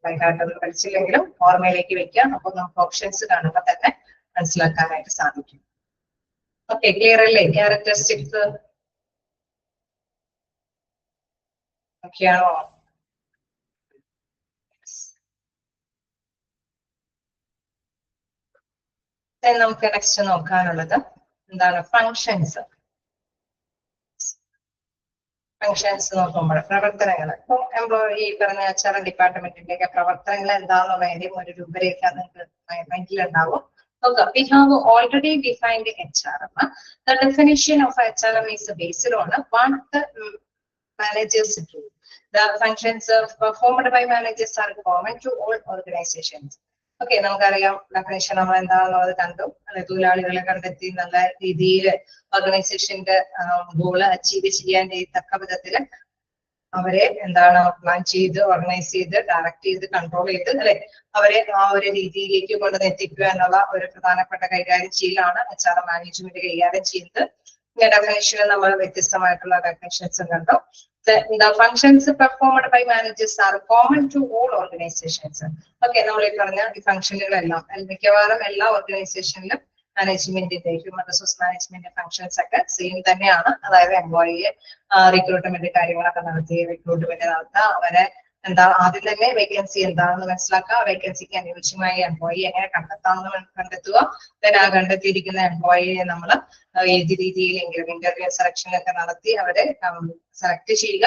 ബൈഹാർട്ടൊന്നും പഠിച്ചില്ലെങ്കിലും ഓർമ്മയിലേക്ക് വെക്കാം. അപ്പൊ നമുക്ക് ഓപ്ഷൻസ് കാണുമ്പോൾ തന്നെ മനസ്സിലാക്കാനായിട്ട് സാധിക്കും. ഓക്കെ, ക്ലിയർ അല്ലേ? ക്യാരക്ടറിസ്റ്റിക്സ് ഒക്കെയാണോ? നമുക്ക് നെക്സ്റ്റ് നോക്കാനുള്ളത് എന്താണ്? ഫങ്ഷൻസ്. ഫങ്ഷൻസ് നോക്കുമ്പോൾ പ്രവർത്തനങ്ങൾ. ഇപ്പൊ എംപ്ലോയി പറഞ്ഞ HRM ഡിപ്പാർട്ട്മെന്റിന്റെ ഒക്കെ പ്രവർത്തനങ്ങൾ എന്താണെന്നുള്ളതിന്റെയും ഒരു രൂപരേഖ നിങ്ങൾക്ക് മൈൻഡിലുണ്ടാവും. Okay, we have already defined HRM. The definition of HRM is based on what the managers do. The functions performed by managers are common to all organizations. Okay, നമുക്കറിയാം ഡെഫിനേഷൻ നമ്മൾ എന്താണെന്നുള്ളത് കണ്ടു. തൊഴിലാളികളെ കണ്ടെത്തി നല്ല രീതിയിൽ ഓർഗനൈസേഷന്റെ ഗോള് അച്ചീവ് ചെയ്യാൻ തക്ക വിധത്തില് അവരെ പ്ലാൻ ചെയ്ത് ഓർഗനൈസ് ചെയ്ത് ഡയറക്ട് ചെയ്ത് കൺട്രോൾ ചെയ്ത് അവരെ ആ ഒരു രീതിയിലേക്ക് കൊണ്ടുവന്നെത്തിക്കുക എന്നുള്ള ഒരു പ്രധാനപ്പെട്ട കൈകാര്യം ചെയ്യലാണ് HRM മാനേജ്മെന്റ് കൈകാര്യം ചെയ്യുന്നത്. ഡെഫിനേഷനിൽ നമ്മൾ വ്യത്യസ്തമായിട്ടുള്ള ഡെഫിനേഷൻസും കണ്ടു. The functions performed by managers are common to all organizations. Okay, നമ്മൾ ഈ പറഞ്ഞ ഈ ഫംഗ്ഷനുകളെല്ലാം മിക്കവാറും എല്ലാ ഓർഗനൈസേഷനിലും മാനേജ്മെന്റിന്റെ ഹ്യൂമൻ റിസോഴ്സ് മാനേജ്മെന്റ് ഫംഗ്ഷൻസ് ഒക്കെ സെയിം തന്നെയാണ്. അതായത് എംപ്ലോയിയെ റിക്രൂട്ട്മെന്റ് കാര്യങ്ങളൊക്കെ നടത്തി റിക്രൂട്ട്മെന്റ് നടത്തുക, അവരെ ആദ്യം തന്നെ വേക്കൻസി എന്താണെന്ന് മനസ്സിലാക്കുക, വേക്കൻസിക്ക് അനുയോജ്യമായ എംപ്ലോയി എങ്ങനെ കണ്ടെത്തുക, ആ കണ്ടെത്തിയിരിക്കുന്ന എംപ്ലോയിയെ നമ്മൾ ഏത് രീതിയിലെങ്കിലും ഇന്റർവ്യൂ സെലക്ഷൻ ഒക്കെ നടത്തി അവരെ സെലക്ട് ചെയ്യുക,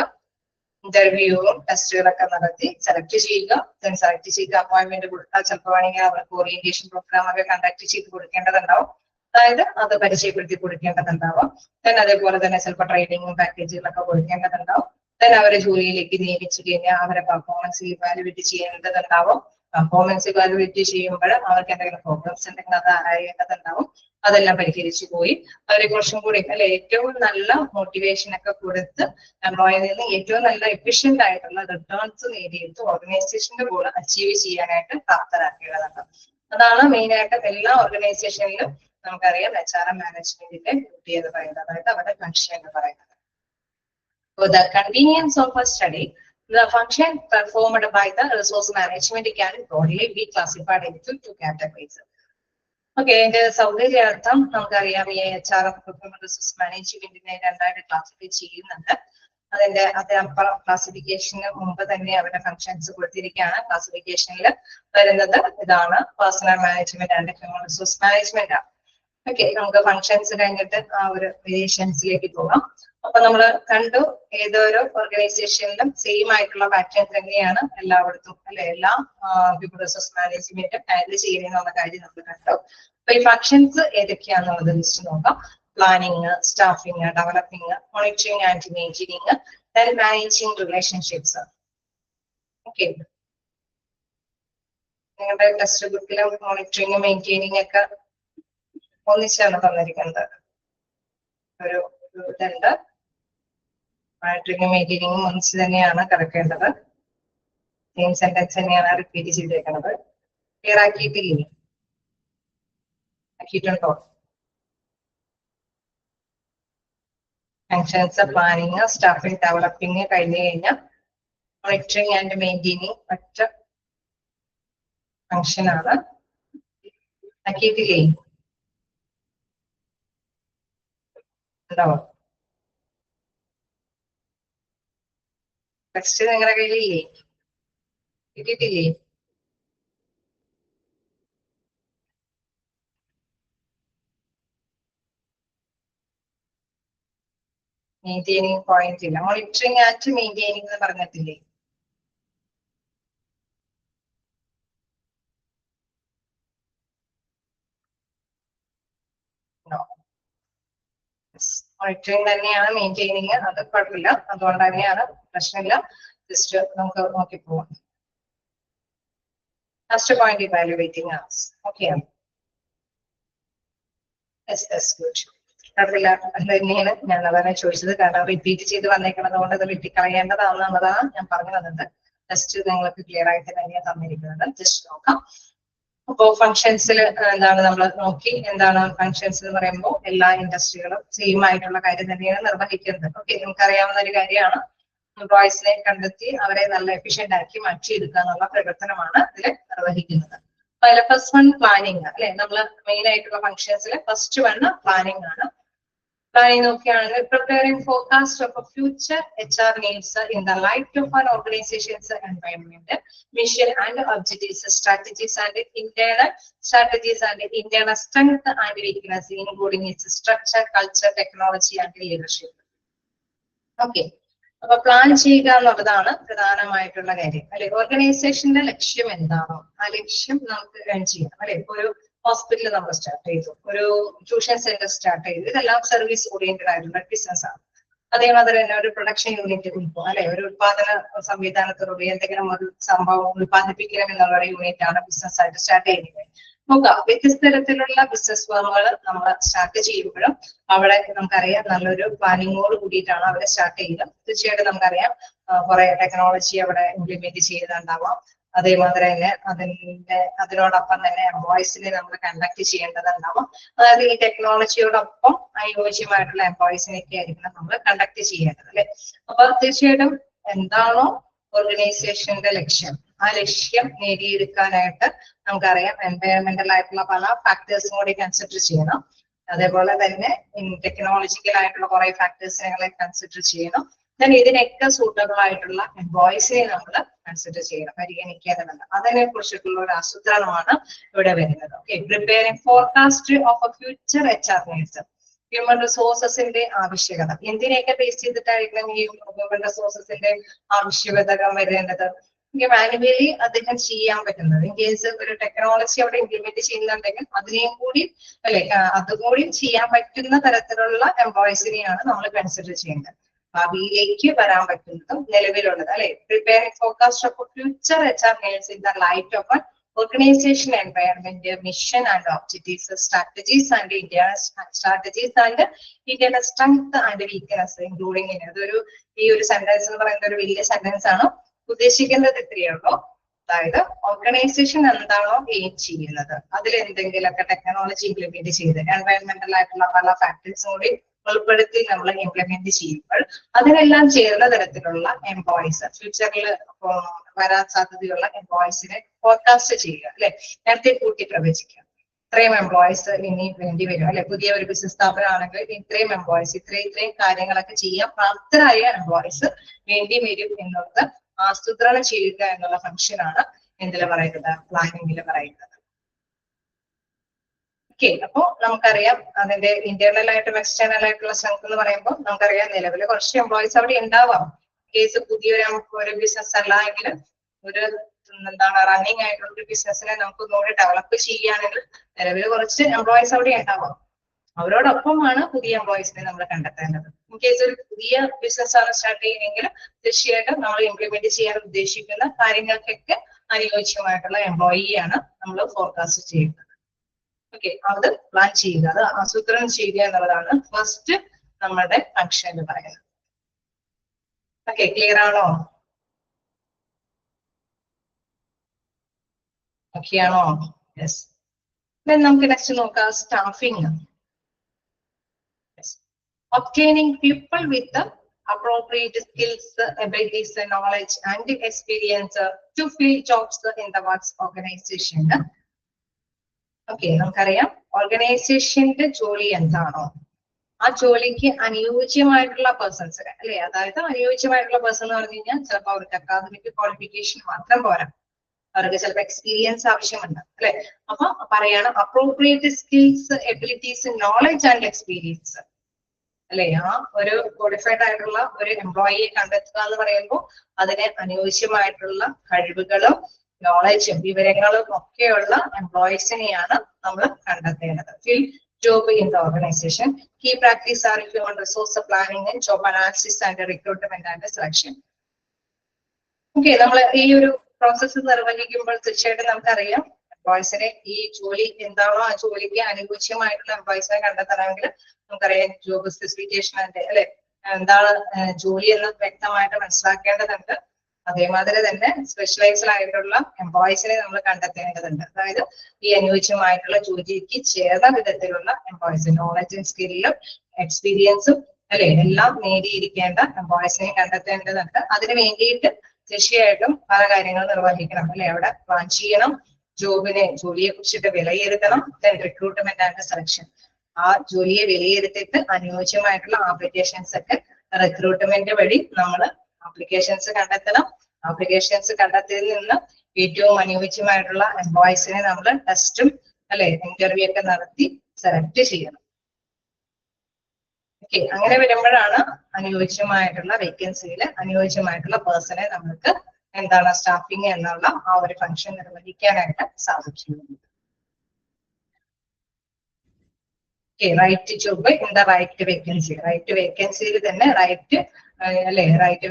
ഇന്റർവ്യൂവും ടെസ്റ്റുകളൊക്കെ നടത്തി സെലക്ട് ചെയ്യുക. സെലക്ട് ചെയ്ത് അപ്പോയിന്റ്മെന്റ് കൊടുത്താൽ ചിലപ്പോൾ വേണമെങ്കിൽ അവർക്ക് ഓറിയന്റേഷൻ പ്രോഗ്രാം ഒക്കെ കണ്ടക്ട് ചെയ്ത് കൊടുക്കേണ്ടതുണ്ടാവും. അതായത് അത് പരിചയപ്പെടുത്തി കൊടുക്കേണ്ടതുണ്ടാവും. then അതേപോലെ തന്നെ ചിലപ്പോൾ ട്രെയിനിങ്ങും പാക്കേജുകളൊക്കെ കൊടുക്കേണ്ടതുണ്ടാവും. then അവരെ ജോലിയിലേക്ക് നിയമിച്ചു കഴിഞ്ഞാൽ അവരെ പെർഫോമൻസ് ഇവാലുവേറ്റ് ചെയ്യേണ്ടതുണ്ടാവും. പെർഫോമൻസ് ഇവാലുവേറ്റ് ചെയ്യുമ്പോൾ അവർക്ക് എന്തെങ്കിലും പ്രോബ്ലംസ് ഉണ്ടെങ്കിൽ അത് അറിയേണ്ടതുണ്ടാവും. അതെല്ലാം പരിഹരിച്ചു പോയി അവരെ കുറച്ചും കൂടി അല്ലെ ഏറ്റവും നല്ല മോട്ടിവേഷൻ ഒക്കെ കൊടുത്ത് എംപ്ലോയിൽ നിന്ന് ഏറ്റവും നല്ല എഫിഷ്യന്റ് ആയിട്ടുള്ള റിട്ടേൺസ് നേടിയെടുത്ത് ഓർഗനൈസേഷന്റെ ഗോൾ അച്ചീവ് ചെയ്യാനായിട്ട് പ്രാപ്തരാക്കേണ്ടതുണ്ട്. അതാണ് മെയിൻ ആയിട്ട് എല്ലാ ഓർഗനൈസേഷനിലും നമുക്കറിയാം HRM മാനേജ്മെന്റിന്റെ ഡ്യൂട്ടി എന്ന് പറയുന്നത്, അതായത് അവരുടെ ഫംഗ്ഷൻ എന്ന് പറയുന്നത്. For the convenience of a study, the function performed by the resource management can broadly be classified into two categories. Okay, അതിന്റെ സൗകര്യാർത്ഥം നമുക്കറിയാം ഈ HRM റിസോഴ്സ് മാനേജ്മെന്റിനെ രണ്ടായിട്ട് ക്ലാസിഫൈ ചെയ്യുന്നുണ്ട്. അതിനപ്പുറം ക്ലാസിഫിക്കേഷന് മുമ്പ് തന്നെ അവരുടെ ഫംഗ്ഷൻസ് കൊടുത്തിരിക്കുകയാണ്. ക്ലാസിഫിക്കേഷനിൽ വരുന്നത് ഇതാണ്, personnel management and human resource management ആണ്. ഓക്കെ, നമുക്ക് ഫംഗ്ഷൻസ് കഴിഞ്ഞിട്ട് ആ ഒരു വേരിയേഷൻസിലേക്ക് പോകാം. അപ്പൊ നമ്മൾ കണ്ടു ഏതൊരു ഓർഗനൈസേഷനിലും സെയിം ആയിട്ടുള്ള പാറ്റേൺ തന്നെയാണ് എല്ലായിടത്തും അല്ലെ, എല്ലാ ഹ്യൂമൻ റിസോഴ്സ് മാനേജ്മെന്റ് ഹാൻഡിൽ ചെയ്യുന്ന കാര്യം നമ്മൾ കണ്ടു. അപ്പൊ ഈ ഫംഗ്ഷൻസ് ഏതൊക്കെയാണെന്നുള്ളത് ലിസ്റ്റ് നോക്കാം. Planning, staffing, developing, monitoring and maintaining, then managing relationships. Okay, നിങ്ങളുടെ ടെക്സ്റ്റ് ബുക്കിലും മോണിറ്ററിങ് മെയിൻറ്റെയിനിങ് ഒക്കെ ഒന്നിച്ചാണ് തന്നിരിക്കുന്നത്. ഒരു ഇതുണ്ട്, മോണിറ്ററിങ് മെയിൻറ്റെയിനിങ്ങും ഒന്നിച്ച് തന്നെയാണ് കിടക്കേണ്ടത്. സെയിം സെന്റൻസ് തന്നെയാണ് റിപ്പീറ്റ് ചെയ്തേക്കുന്നത്. ക്ലിയർ ആക്കിയിട്ടില്ലേ? ആക്കിയിട്ടുണ്ടോ? ഫങ്ഷൻസ്, പ്ലാനിങ്, സ്റ്റാഫിംഗ്, ഡെവലപ്പിംഗ് കഴിഞ്ഞു കഴിഞ്ഞാൽ മോണിറ്ററിങ് ആൻഡ് മെയിൻറ്റെയിനിങ് ഒറ്റ ഫങ്ഷൻ ആണ്. ആക്കിയിട്ടില്ലേ? ഉണ്ടാവും. ടെക്സ്റ്റ് നിങ്ങളുടെ കയ്യിലില്ലേ? കിട്ടിയിട്ടില്ലേ? മെയിൻറ്റെയിനിങ് പോയിന്റ് ഇല്ല. മോണിറ്ററിങ് ആൻഡ് മെയിൻറ്റെയിനിങ് എന്ന് പറഞ്ഞിട്ടില്ലേ? മോണിറ്ററിങ് തന്നെയാണ് മെയിൻറ്റെയിനിങ്, അത് കുഴപ്പമില്ല, അതുകൊണ്ട് തന്നെയാണ്, പ്രശ്നമില്ല. ജസ്റ്റ് നമുക്ക് നോക്കി പോവാം. First point evaluating as. Okay, കുഴപ്പമില്ല. അത് തന്നെയാണ് ഞാൻ അതാണ് ചോദിച്ചത്, കാരണം റിപ്പീറ്റ് ചെയ്ത് വന്നേക്കുന്നത് കൊണ്ട് അത് വെട്ടിക്കളയേണ്ടതാണെന്നുള്ളതാണ് ഞാൻ പറഞ്ഞു വന്നത്. ജസ്റ്റ് നിങ്ങൾക്ക് ക്ലിയർ ആയിട്ട് തന്നെയാണ് തന്നിരിക്കുന്നത്. ജസ്റ്റ് നോക്കാം. അപ്പോ ഫങ്ഷൻസിൽ എന്താണ് നമ്മൾ നോക്കി, എന്താണ് ഫങ്ഷൻസ് എന്ന് പറയുമ്പോൾ എല്ലാ ഇൻഡസ്ട്രികളും സെയിം ആയിട്ടുള്ള കാര്യം തന്നെയാണ് നിർവഹിക്കുന്നത്. ഓക്കെ, നമുക്കറിയാവുന്ന ഒരു കാര്യമാണ്. എംപ്ലോയീസിനെ കണ്ടെത്തി അവരെ നല്ല എഫിഷ്യന്റ് ആക്കി മാറ്റിയെടുക്കുക എന്നുള്ള പ്രവർത്തനമാണ് ഇതിൽ നിർവഹിക്കുന്നത്. അതിൽ ഫസ്റ്റ് വൺ പ്ലാനിങ് അല്ലെ, നമ്മൾ മെയിൻ ആയിട്ടുള്ള ഫങ്ഷൻസിൽ ഫസ്റ്റ് വൺ പ്ലാനിങ് ആണ്. പ്ലാനിങ് നോക്കിയാണെങ്കിൽ preparing forecast of future HR needs in the light of an organisation's environment, mission and objectives, strategies and internal strength and weakness including its structure, culture, technology and leadership. Okay, അപ്പൊ plan ചെയ്യുക എന്നുള്ളതാണ് പ്രധാനമായിട്ടുള്ള കാര്യം അല്ലെ. ഓർഗനൈസേഷന്റെ ലക്ഷ്യം എന്താണോ ആ ലക്ഷ്യം നമുക്ക് ഏൺ ചെയ്യണം അല്ലെ. ഒരു ഹോസ്പിറ്റൽ നമ്മൾ സ്റ്റാർട്ട് ചെയ്തു, ഒരു ട്യൂഷൻ സെന്റർ സ്റ്റാർട്ട് ചെയ്തു, ഇതെല്ലാം സർവീസ് ഓറിയന്റഡ് ആയിട്ടുള്ള ബിസിനസ് ആണ്. അതേമാതിരി തന്നെ ഒരു പ്രൊഡക്ഷൻ യൂണിറ്റ് കൊടുക്കും അല്ലെ, ഒരു ഉത്പാദന സംവിധാനത്തോടുകൂടി എന്തെങ്കിലും ഒരു സംഭവം ഉത്പാദിപ്പിക്കണം എന്നുള്ള യൂണിറ്റ് ആണ് ബിസിനസ് ആയിട്ട് സ്റ്റാർട്ട് ചെയ്യുന്നത്. നോക്കാം, വ്യത്യസ്ത തരത്തിലുള്ള ബിസിനസ് ഫേമുകൾ നമ്മൾ സ്റ്റാർട്ട് ചെയ്യുമ്പോഴും അവിടെ നമുക്കറിയാം നല്ലൊരു പ്ലാനിങ്ങോട് കൂടിയിട്ടാണ് അവരെ സ്റ്റാർട്ട് ചെയ്യുന്നത്. തീർച്ചയായിട്ടും നമുക്കറിയാം കുറെ ടെക്നോളജി അവിടെ ഇംപ്ലിമെന്റ് ചെയ്തിട്ടുണ്ടാവാം. അതേമാതിരി തന്നെ അതിനോടൊപ്പം തന്നെ എംപ്ലോയീസിനെ നമ്മൾ കണ്ടക്ട് ചെയ്യേണ്ടതുണ്ടാവും. അതായത് ഈ ടെക്നോളജിയോടൊപ്പം അനുയോജ്യമായിട്ടുള്ള എംപ്ലോയീസിനെയൊക്കെ ആയിരിക്കണം നമ്മൾ കണ്ടക്ട് ചെയ്യേണ്ടത് അല്ലെ. അപ്പൊ തീർച്ചയായിട്ടും എന്താണോ ഓർഗനൈസേഷന്റെ ലക്ഷ്യം ആ ലക്ഷ്യം നേടിയെടുക്കാനായിട്ട് നമുക്കറിയാം എൻവയോൺമെന്റൽ ആയിട്ടുള്ള പല ഫാക്ടേഴ്സും കൂടി കൺസിഡർ ചെയ്യണം. അതേപോലെ തന്നെ ടെക്നോളജിക്കൽ ആയിട്ടുള്ള കുറെ ഫാക്ടേഴ്സിനെ കൺസിഡർ ചെയ്യണം. then ഇതിനൊക്കെ സൂട്ടബിൾ ആയിട്ടുള്ള എംപ്ലോയീസിനെ നമ്മൾ കൺസിഡർ ചെയ്യണം, പരിഗണിക്കേണ്ടതുണ്ട്. അതിനെ കുറിച്ചിട്ടുള്ള ഒരു ആസൂത്രണമാണ് ഇവിടെ വരുന്നത്. Okay, preparing forecast of a future HR needs, human റിസോഴ്സസിന്റെ ആവശ്യകത. എന്തിനെയൊക്കെ ബേസ് ചെയ്തിട്ടായിരിക്കണം ഈ ഹ്യൂമൻ റിസോഴ്സസിന്റെ ആവശ്യകത വരേണ്ടത്? മാനുവലി അദ്ദേഹം ചെയ്യാൻ പറ്റുന്നത്. ഇൻ കേസ് ഒരു ടെക്നോളജി അവിടെ ഇംപ്ലിമെന്റ് ചെയ്യുന്നുണ്ടെങ്കിൽ അതിനെയും കൂടി അല്ലെ അതുകൂടി ചെയ്യാൻ പറ്റുന്ന തരത്തിലുള്ള എംപ്ലോയീസിനെയാണ് നമ്മൾ കൺസിഡർ ചെയ്യേണ്ടത്. ഭാവിയിലേക്ക് വരാൻ പറ്റുന്നതും നിലവിലുള്ളത് അല്ലെ. Preparing forecast of future HR needs in the light of organization environment, mission and objectives, strategies and internal strength and weakness, including അതൊരു ഈ ഒരു സെന്റൻസ് എന്ന് പറയുന്ന ഒരു വലിയ സെന്റൻസ് ആണ്. ഉദ്ദേശിക്കുന്നത് ഇത്രയുള്ളൂ. അതായത് ഓർഗനൈസേഷൻ എന്താണോ എയിം ചെയ്യുന്നത് അതിൽ എന്തെങ്കിലുമൊക്കെ ടെക്നോളജി ഇംപ്ലിമെന്റ് ചെയ്ത് എൻവയൺമെന്റൽ ആയിട്ടുള്ള പല ഫാക്ടേഴ്സും കൂടി ഉൾപ്പെടുത്തി നമ്മൾ ഇംപ്ലിമെന്റ് ചെയ്യുമ്പോൾ അതിനെല്ലാം ചേർന്ന തരത്തിലുള്ള എംപ്ലോയീസ് ഫ്യൂച്ചറിൽ വരാൻ സാധ്യതയുള്ള എംപ്ലോയീസിനെ ഫോർകാസ്റ്റ് ചെയ്യുക അല്ലെ. നേരത്തെ കൂട്ടി പ്രവചിക്കുക. ഇത്രയും എംപ്ലോയീസ് ഇനി വേണ്ടി വരും അല്ലെ. പുതിയ ഒരു ബിസിനസ് സ്ഥാപനമാണെങ്കിൽ ഇത്രയും എംപ്ലോയീസ് ഇത്രയും കാര്യങ്ങളൊക്കെ ചെയ്യാൻ പ്രാപ്തരായ എംപ്ലോയീസ് വേണ്ടി വരും എന്നുള്ളത് ആസൂത്രണം ചെയ്യുക എന്നുള്ള ഫംഗ്ഷനാണ് എന്തില് പറയുന്നത്, പ്ലാനിങ്ങിൽ പറയുന്നത്. ഓക്കെ, അപ്പോ നമുക്കറിയാം അതിന്റെ ഇന്റേണൽ ആയിട്ടും എക്സ്റ്റേണൽ ആയിട്ടുള്ള സ്ട്രെങ്ത് എന്ന് പറയുമ്പോൾ നമുക്കറിയാം നിലവിൽ കുറച്ച് എംപ്ലോയീസ് അവിടെ ഉണ്ടാവാം. കേസ് പുതിയൊരു ബിസിനസ് അല്ല എങ്കിൽ ഒരു റണ്ണിങ് ആയിട്ടുള്ള ഒരു ബിസിനസ്സിനെ നമുക്ക് ഒന്നുകൂടി ഡെവലപ്പ് ചെയ്യുകയാണെങ്കിൽ നിലവിൽ കുറച്ച് എംപ്ലോയീസ് അവിടെ ഉണ്ടാവാം. അവരോടൊപ്പമാണ് പുതിയ എംപ്ലോയീസിനെ നമ്മൾ കണ്ടെത്തേണ്ടത്. ഇൻ കേസ് ഒരു പുതിയ ബിസിനസ് ആണ് സ്റ്റാർട്ട് ചെയ്യുന്നെങ്കിൽ തീർച്ചയായിട്ടും നമ്മൾ ഇംപ്ലിമെന്റ് ചെയ്യാൻ ഉദ്ദേശിക്കുന്ന കാര്യങ്ങൾക്കൊക്കെ അനുയോജ്യമായിട്ടുള്ള എംപ്ലോയിയാണ് നമ്മൾ ഫോർകാസ്റ്റ് ചെയ്യുന്നത്. ഓക്കെ, അത് പ്ലാൻ ചെയ്യുക, അത് ആസൂത്രണം ചെയ്യുക എന്നുള്ളതാണ് ഫസ്റ്റ് നമ്മുടെ ഫംഗ്ഷൻ എന്ന് പറയുന്നത്. ഓക്കെ, ക്ലിയർ ആണോ? ഓക്കെ ആണോ? യെസ്. നമുക്ക് നെക്സ്റ്റ് നോക്കാം staffing. Obtaining people with the appropriate skills, abilities, knowledge and experience to fill jobs in the works organization. Okay, നമുക്കറിയാം ഓർഗനൈസേഷന്റെ ജോലി എന്താണോ ആ ജോലിക്ക് അനുയോജ്യമായിട്ടുള്ള പേഴ്സൺസ് അല്ലെ. അതായത് അനുയോജ്യമായിട്ടുള്ള പേഴ്സൺ എന്ന് പറഞ്ഞു കഴിഞ്ഞാൽ ചിലപ്പോൾ അവർക്ക് അക്കാദമിക് ക്വാളിഫിക്കേഷൻ മാത്രം പോരാ, അവർക്ക് ചിലപ്പോൾ എക്സ്പീരിയൻസ് ആവശ്യമുണ്ട് അല്ലെ. അപ്പൊ പറയാണ് appropriate skills, abilities, knowledge and experience അല്ലെ. ആ ഒരു ക്വാളിഫൈഡ് ആയിട്ടുള്ള ഒരു എംപ്ലോയിയെ കണ്ടെത്തുക എന്ന് പറയുമ്പോൾ അതിന് അനുയോജ്യമായിട്ടുള്ള കഴിവുകളും നോളജും വിവരങ്ങളും ഒക്കെയുള്ള എംപ്ലോയീസിനെയാണ് നമ്മൾ കണ്ടെത്തേണ്ടത്. Fill job in the organisation. Key practice are human resource planning, job analysis and recruitment and selection. Okay, നമ്മൾ ഈ ഒരു പ്രോസസ്സ് നിർവഹിക്കുമ്പോൾ തീർച്ചയായിട്ടും നമുക്കറിയാം എംപ്ലോയീസിനെ ഈ ജോലി എന്താണോ ആ ജോലിക്ക് അനുയോജ്യമായിട്ടുള്ള എംപ്ലോയീസിനെ കണ്ടെത്തണമെങ്കിൽ നമുക്കറിയാം ജോബ് സ്പെസിഫിക്കേഷൻ അല്ലെ എന്താണ് ജോലി എന്ന് വ്യക്തമായിട്ട് മനസ്സിലാക്കേണ്ടതുണ്ട്. അതേമാതിരി തന്നെ സ്പെഷ്യലൈസ്ഡ് ആയിട്ടുള്ള എംപ്ലോയീസിനെ നമ്മൾ കണ്ടെത്തേണ്ടതുണ്ട്. അതായത് ഈ അനുയോജ്യമായിട്ടുള്ള ജോലിക്ക് ചേർന്ന വിധത്തിലുള്ള എംപ്ലോയീസ് നോളജും സ്കില്ലും എക്സ്പീരിയൻസും അല്ലെ എല്ലാം നേടിയിരിക്കേണ്ട എംപ്ലോയീസിനെ കണ്ടെത്തേണ്ടതുണ്ട്. അതിന് വേണ്ടിയിട്ട് തീർച്ചയായിട്ടും പല കാര്യങ്ങൾ നിർവഹിക്കണം അല്ലെ. അവിടെ പ്ലാൻ ചെയ്യണം, ജോലിയെ കുറിച്ചിട്ട് വിലയിരുത്തണം, റിക്രൂട്ട്മെന്റ് ആൻഡ് സെലക്ഷൻ. ആ ജോലിയെ വിലയിരുത്തിയിട്ട് അനുയോജ്യമായിട്ടുള്ള ആപ്ലിക്കേഷൻസ് ഒക്കെ റിക്രൂട്ട്മെന്റ് വഴി നമ്മൾ ആപ്ലിക്കേഷൻസ് കണ്ടെത്തണം. ആപ്ലിക്കേഷൻസ് കണ്ടെത്തിയതിൽ നിന്ന് ഏറ്റവും അനുയോജ്യമായിട്ടുള്ള എംപ്ലോയീസിനെ നമ്മൾ ടെസ്റ്റും അല്ലെ ഇന്റർവ്യൂ ഒക്കെ നടത്തി സെലക്ട് ചെയ്യണം. ഓക്കെ, അങ്ങനെ വരുമ്പോഴാണ് അനുയോജ്യമായിട്ടുള്ള വേക്കൻസിയിൽ അനുയോജ്യമായിട്ടുള്ള പേഴ്സണെ നമുക്ക് എന്താണ് സ്റ്റാഫിംഗ് എന്നുള്ള ആ ഒരു ഫംഗ്ഷൻ നിർവഹിക്കാനായിട്ട് സാധിക്കുന്നത്. Right job in the right vacancy. Right വേക്കൻസിയിൽ തന്നെ റൈറ്റ്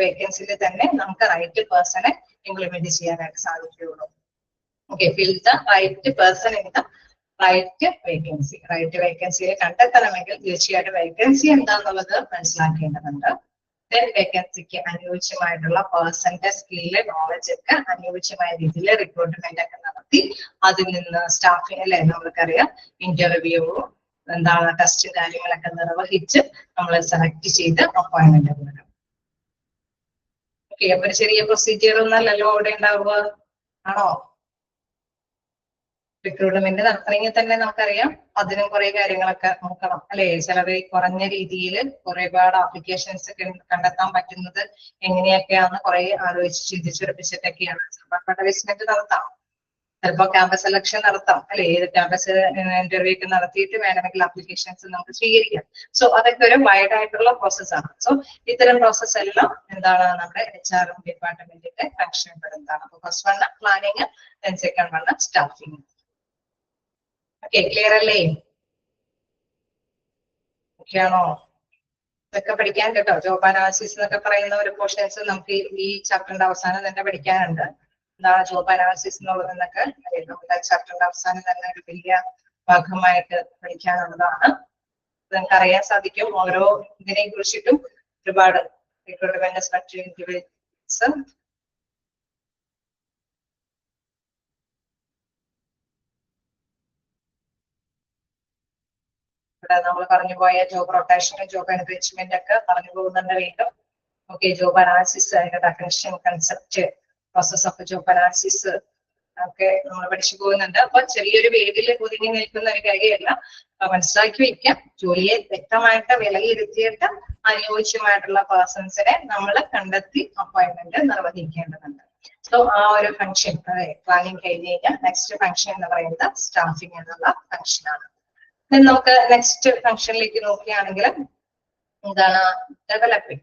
വേക്കൻസിയിൽ തന്നെ നമുക്ക് റൈറ്റ് പേഴ്സണെ ഇംപ്ലിമെന്റ് ചെയ്യാനായിട്ട് സാധിക്കുകയുള്ളൂ. Okay, fill the right person in the right vacancy. Right വേക്കൻസിയെ കണ്ടെത്തണമെങ്കിൽ തീർച്ചയായിട്ടും വേക്കൻസി എന്താന്നുള്ളത് മനസ്സിലാക്കേണ്ടതുണ്ട്. വേക്കൻസിക്ക് അനുയോജ്യമായിട്ടുള്ള പേഴ്സന്റെ സ്കില്ല് നോളജ് ഒക്കെ അനുയോജ്യമായ രീതിയിൽ റിക്രൂട്ട്മെന്റ് ഒക്കെ നടത്തി അതിൽ നിന്ന് സ്റ്റാഫിംഗ് അല്ലെ നമ്മൾക്കറിയാം ഇന്റർവ്യൂവും എന്താണ് ടെസ്റ്റും കാര്യങ്ങളൊക്കെ നിർവഹിച്ച് നമ്മൾ സെലക്ട് ചെയ്ത് അപ്പോയിന്റ്മെന്റ് കൊടുക്കണം. ഓക്കെ, അപ്പൊ ഒരു ചെറിയ പ്രൊസീജിയർ ഒന്നല്ലല്ലോ അവിടെ ഉണ്ടാവുക, ആണോ? റിക്രൂട്ട്മെന്റ് നടത്തണമെങ്കിൽ തന്നെ നമുക്കറിയാം അതിനും കുറെ കാര്യങ്ങളൊക്കെ നോക്കണം അല്ലെ. ചിലവ് കുറഞ്ഞ രീതിയിൽ ഒരുപാട് ആപ്ലിക്കേഷൻസ് ഒക്കെ കണ്ടെത്താൻ പറ്റുന്നത് എങ്ങനെയൊക്കെയാണെന്ന് കുറെ ആലോചിച്ച് ചിന്തിച്ചുറപ്പിച്ചിട്ടൊക്കെയാണ് അഡ്വർടൈസ്മെന്റ് നടത്താം ചിലപ്പോൾ ക്യാമ്പസ് സെലക്ഷൻ നടത്താം അല്ലെ, ഏത് ക്യാമ്പസ് ഇന്റർവ്യൂ ഒക്കെ നടത്തിയിട്ട് വേണമെങ്കിൽ അപ്ലിക്കേഷൻസ് നമുക്ക് സ്വീകരിക്കാം. സോ അതൊക്കെ ഒരു വൈഡ് ആയിട്ടുള്ള പ്രോസസ്സാണ്. സോ ഇത്തരം പ്രോസസ് എല്ലാം എന്താണ് നമ്മുടെ HR ഡിപ്പാർട്ട്മെന്റിന്റെ ഫംഗ്ഷൻ പെടുന്നതാണ്. അപ്പൊ first one planning, second one staffing. Okay, clear അല്ലേ? ഓക്കെ ആണോ? ഇതൊക്കെ പഠിക്കാൻ കേട്ടോ. ജോബ് അനാലിസിസ് എന്നൊക്കെ പറയുന്ന ഒരു പോർഷൻസ് നമുക്ക് ഈ ചാപ്റ്ററിന്റെ അവസാനം തന്നെ പഠിക്കാനുണ്ട്. എന്താണ് ജോബ് അനാലിസിസ് എന്നുള്ളതെന്നൊക്കെ നമ്മുടെ ചാപ്റ്ററിന്റെ അവസാനം തന്നെ ഒരു വലിയ ഭാഗമായിട്ട് പഠിക്കാനുള്ളതാണ്. നിങ്ങൾക്ക് അറിയാൻ സാധിക്കും ഓരോ ഇതിനെ കുറിച്ചിട്ടും ഒരുപാട് ഇവിടെ നമ്മൾ പറഞ്ഞു പോയ ജോബ് റൊട്ടേഷനും ജോബ് എൻറിച്ച്മെന്റ് ഒക്കെ പറഞ്ഞു പോകുന്നുണ്ട് വീണ്ടും. ഓക്കെ, ജോബ് അനാലിസിസ്, അതിന്റെ definition, concept, process of job analysis ഒക്കെ നമ്മൾ പഠിച്ചു പോകുന്നുണ്ട്. അപ്പൊ ചെറിയൊരു വേദിയിൽ ഒതുങ്ങി നിൽക്കുന്ന ഒരു കാര്യമല്ല, മനസ്സിലാക്കി വയ്ക്കാം. ജോലിയെ വ്യക്തമായിട്ട് വിലയിരുത്തിയിട്ട് അനുയോജ്യമായിട്ടുള്ള പേഴ്സൺസിനെ നമ്മൾ കണ്ടെത്തി അപ്പോയിന്റ്മെന്റ് നിർവഹിക്കേണ്ടതുണ്ട്. സോ ആ ഒരു ഫംഗ്ഷൻ, അതെ, പ്ലാനിങ് കഴിഞ്ഞ് കഴിഞ്ഞാൽ നെക്സ്റ്റ് ഫംഗ്ഷൻ എന്ന് പറയുന്നത് സ്റ്റാഫിംഗ് എന്നുള്ള ഫംഗ്ഷനാണ്. നമുക്ക് നെക്സ്റ്റ് ഫംഗ്ഷനിലേക്ക് നോക്കുകയാണെങ്കിൽ എന്താണ് ഡെവലപ്പിംഗ്.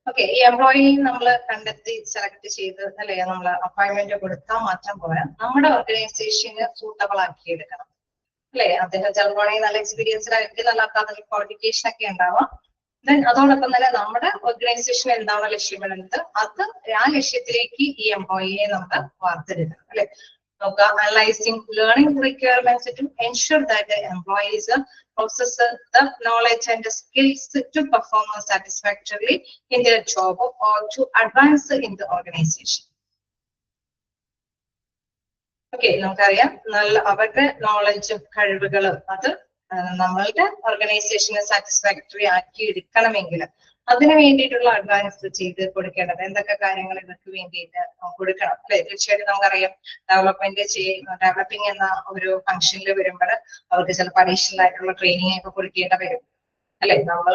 ഓക്കെ, ഈ എംപ്ലോയി നമ്മൾ കണ്ടെത്തി സെലക്ട് ചെയ്ത് അല്ലെ നമ്മൾ അപ്പോയിന്റ്മെന്റ് കൊടുത്താൽ മാത്രം പോരാ, നമ്മുടെ ഓർഗനൈസേഷന് സൂട്ടബിൾ ആക്കി എടുക്കണം അല്ലെ. അദ്ദേഹം ചിലപ്പോൾ നല്ല എക്സ്പീരിയൻസ്ഡ് ആയിരിക്കും, നല്ല അക്കാദമിക് ക്വാളിഫിക്കേഷൻ ഒക്കെ ഉണ്ടാവാം. ദെൻ അതോടൊപ്പം തന്നെ നമ്മുടെ ഓർഗനൈസേഷൻ എന്താണോ ലക്ഷ്യമിടുന്നത് അത് ആ ലക്ഷ്യത്തിലേക്ക് ഈ എംപ്ലോയിയെ നമുക്ക് വാർത്തെടുക്കണം അല്ലെ. Analyzing learning requirements to ensure that the employees possess the knowledge and the skills to perform satisfactorily in their job or to advance in the organization. Okay, നമുക്കറിയാം നല്ല അവരുടെ നോളജും കഴിവുകളും അത് നമ്മളുടെ ഓർഗനൈസേഷനെ സാറ്റിസ്ഫാക്ടറി ആക്കി എടുക്കണമെങ്കിൽ അതിനു വേണ്ടിയിട്ടുള്ള അഡ്വാൻസ് ചെയ്ത് കൊടുക്കേണ്ടത് എന്തൊക്കെ കാര്യങ്ങൾ ഇവർക്ക് വേണ്ടിയിട്ട് കൊടുക്കണം അല്ലെ. തീർച്ചയായിട്ടും നമുക്കറിയാം ഡെവലപ്പിംഗ് എന്ന ഒരു ഫംഗ്ഷനിൽ വരുമ്പോൾ അവർക്ക് ചിലപ്പോൾ അഡീഷണൽ ആയിട്ടുള്ള ട്രെയിനിങ് ഒക്കെ കൊടുക്കേണ്ടി വരും അല്ലെ. നമ്മൾ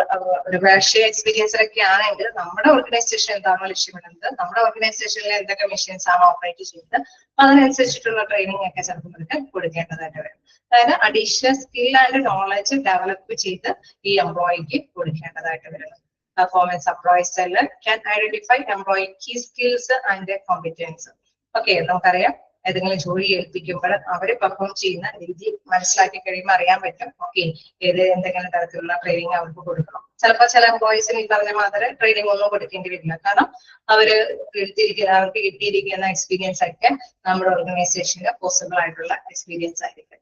ഒരു ഭാഷ എക്സ്പീരിയൻസിലൊക്കെ ആണെങ്കിൽ നമ്മുടെ ഓർഗനൈസേഷൻ എന്താണോ ലക്ഷ്യമിടുന്നത്, നമ്മുടെ ഓർഗനൈസേഷനിൽ എന്തൊക്കെ മെഷീൻസ് ആണോ ഓപ്പറേറ്റ് ചെയ്യുന്നത് അതിനനുസരിച്ചിട്ടുള്ള ട്രെയിനിങ് ഒക്കെ ചിലപ്പോൾ ഇവർക്ക് കൊടുക്കേണ്ടതായിട്ട് വരും. അതായത് additional skill and knowledge develop ചെയ്ത് ഈ എംപ്ലോയിക്ക് കൊടുക്കേണ്ടതായിട്ട് വരുന്നു. Performance appraisal can identify employee key skills and their competence. Okay, നമുക്കറിയാം ഏതെങ്കിലും ജോലി ഏൽപ്പിക്കുമ്പോൾ അവര് പെർഫോം ചെയ്യുന്ന രീതി മനസ്സിലാക്കി കഴിയുമ്പോൾ അറിയാൻ പറ്റും. ഓക്കെ, എന്തെങ്കിലും തരത്തിലുള്ള ട്രെയിനിങ് അവർക്ക് കൊടുക്കണം. ചിലപ്പോൾ ചില എംപ്ലോയീസിന് ഈ പറഞ്ഞ മാതിരി ട്രെയിനിങ് ഒന്നും കൊടുക്കേണ്ടി വരില്ല. കാരണം അവർക്ക് കിട്ടിയിരിക്കുന്ന എക്സ്പീരിയൻസ് ഒക്കെ നമ്മുടെ ഓർഗനൈസേഷന് പോസിബിൾ ആയിട്ടുള്ള എക്സ്പീരിയൻസ് ആയിരിക്കും.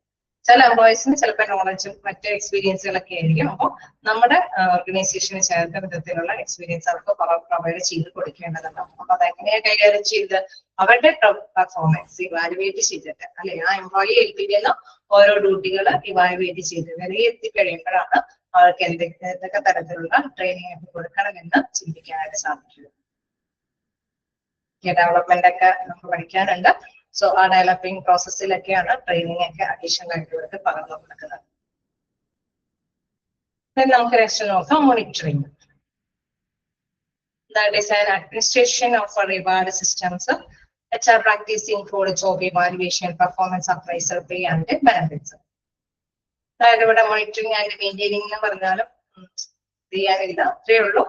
ചില എംപ്ലോയീസിന് ചിലപ്പോൾ നോളജും മറ്റ് എക്സ്പീരിയൻസുകളൊക്കെ ആയിരിക്കും. അപ്പോൾ നമ്മുടെ ഓർഗനൈസേഷന് ചേർത്ത വിധത്തിലുള്ള എക്സ്പീരിയൻസ് അവർക്ക് പ്രൊവൈഡ് ചെയ്ത് കൊടുക്കേണ്ടതുണ്ട്. അപ്പൊ അതെങ്ങനെയാ കൈകാര്യം ചെയ്ത് അവരുടെ പെർഫോമൻസ് ഇവാലുവേറ്റ് ചെയ്തിട്ട് അല്ലെ, ആ എംപ്ലോയി ഏൽപ്പിക്കുന്ന ഓരോ ഡ്യൂട്ടികൾ ഇവാലുവേറ്റ് ചെയ്ത് വിലയിരുത്തി കഴിയുമ്പോഴാണ് അവർക്ക് എന്തൊക്കെ തരത്തിലുള്ള ട്രെയിനിങ് ഒക്കെ കൊടുക്കണമെന്ന് ചിന്തിക്കാനായിട്ട് സാധിക്കും. ഡെവലപ്മെന്റ് ഒക്കെ നമുക്ക് പഠിക്കാനുണ്ട്. സോ ആ ഡെവലപ്പിംഗ് പ്രോസസ്സിലൊക്കെയാണ് ട്രെയിനിങ് ഒക്കെ അഡീഷണൽ ആയിട്ട് ഇവർക്ക് പകർന്നു കൊടുക്കുന്നത്. നമുക്ക് നെക്സ്റ്റ് നോക്കാം monitoring. That is an administration of reward systems, HR practice include job evaluation, performance appraisal, pay and benefits. അതായത് ഇവിടെ മോണിറ്ററിംഗ് ആൻഡ് മെയിൻറ്റെയിനിങ് എന്ന് പറഞ്ഞാലും ചെയ്യാനില്ല, അത്രയേ ഉള്ളൂ.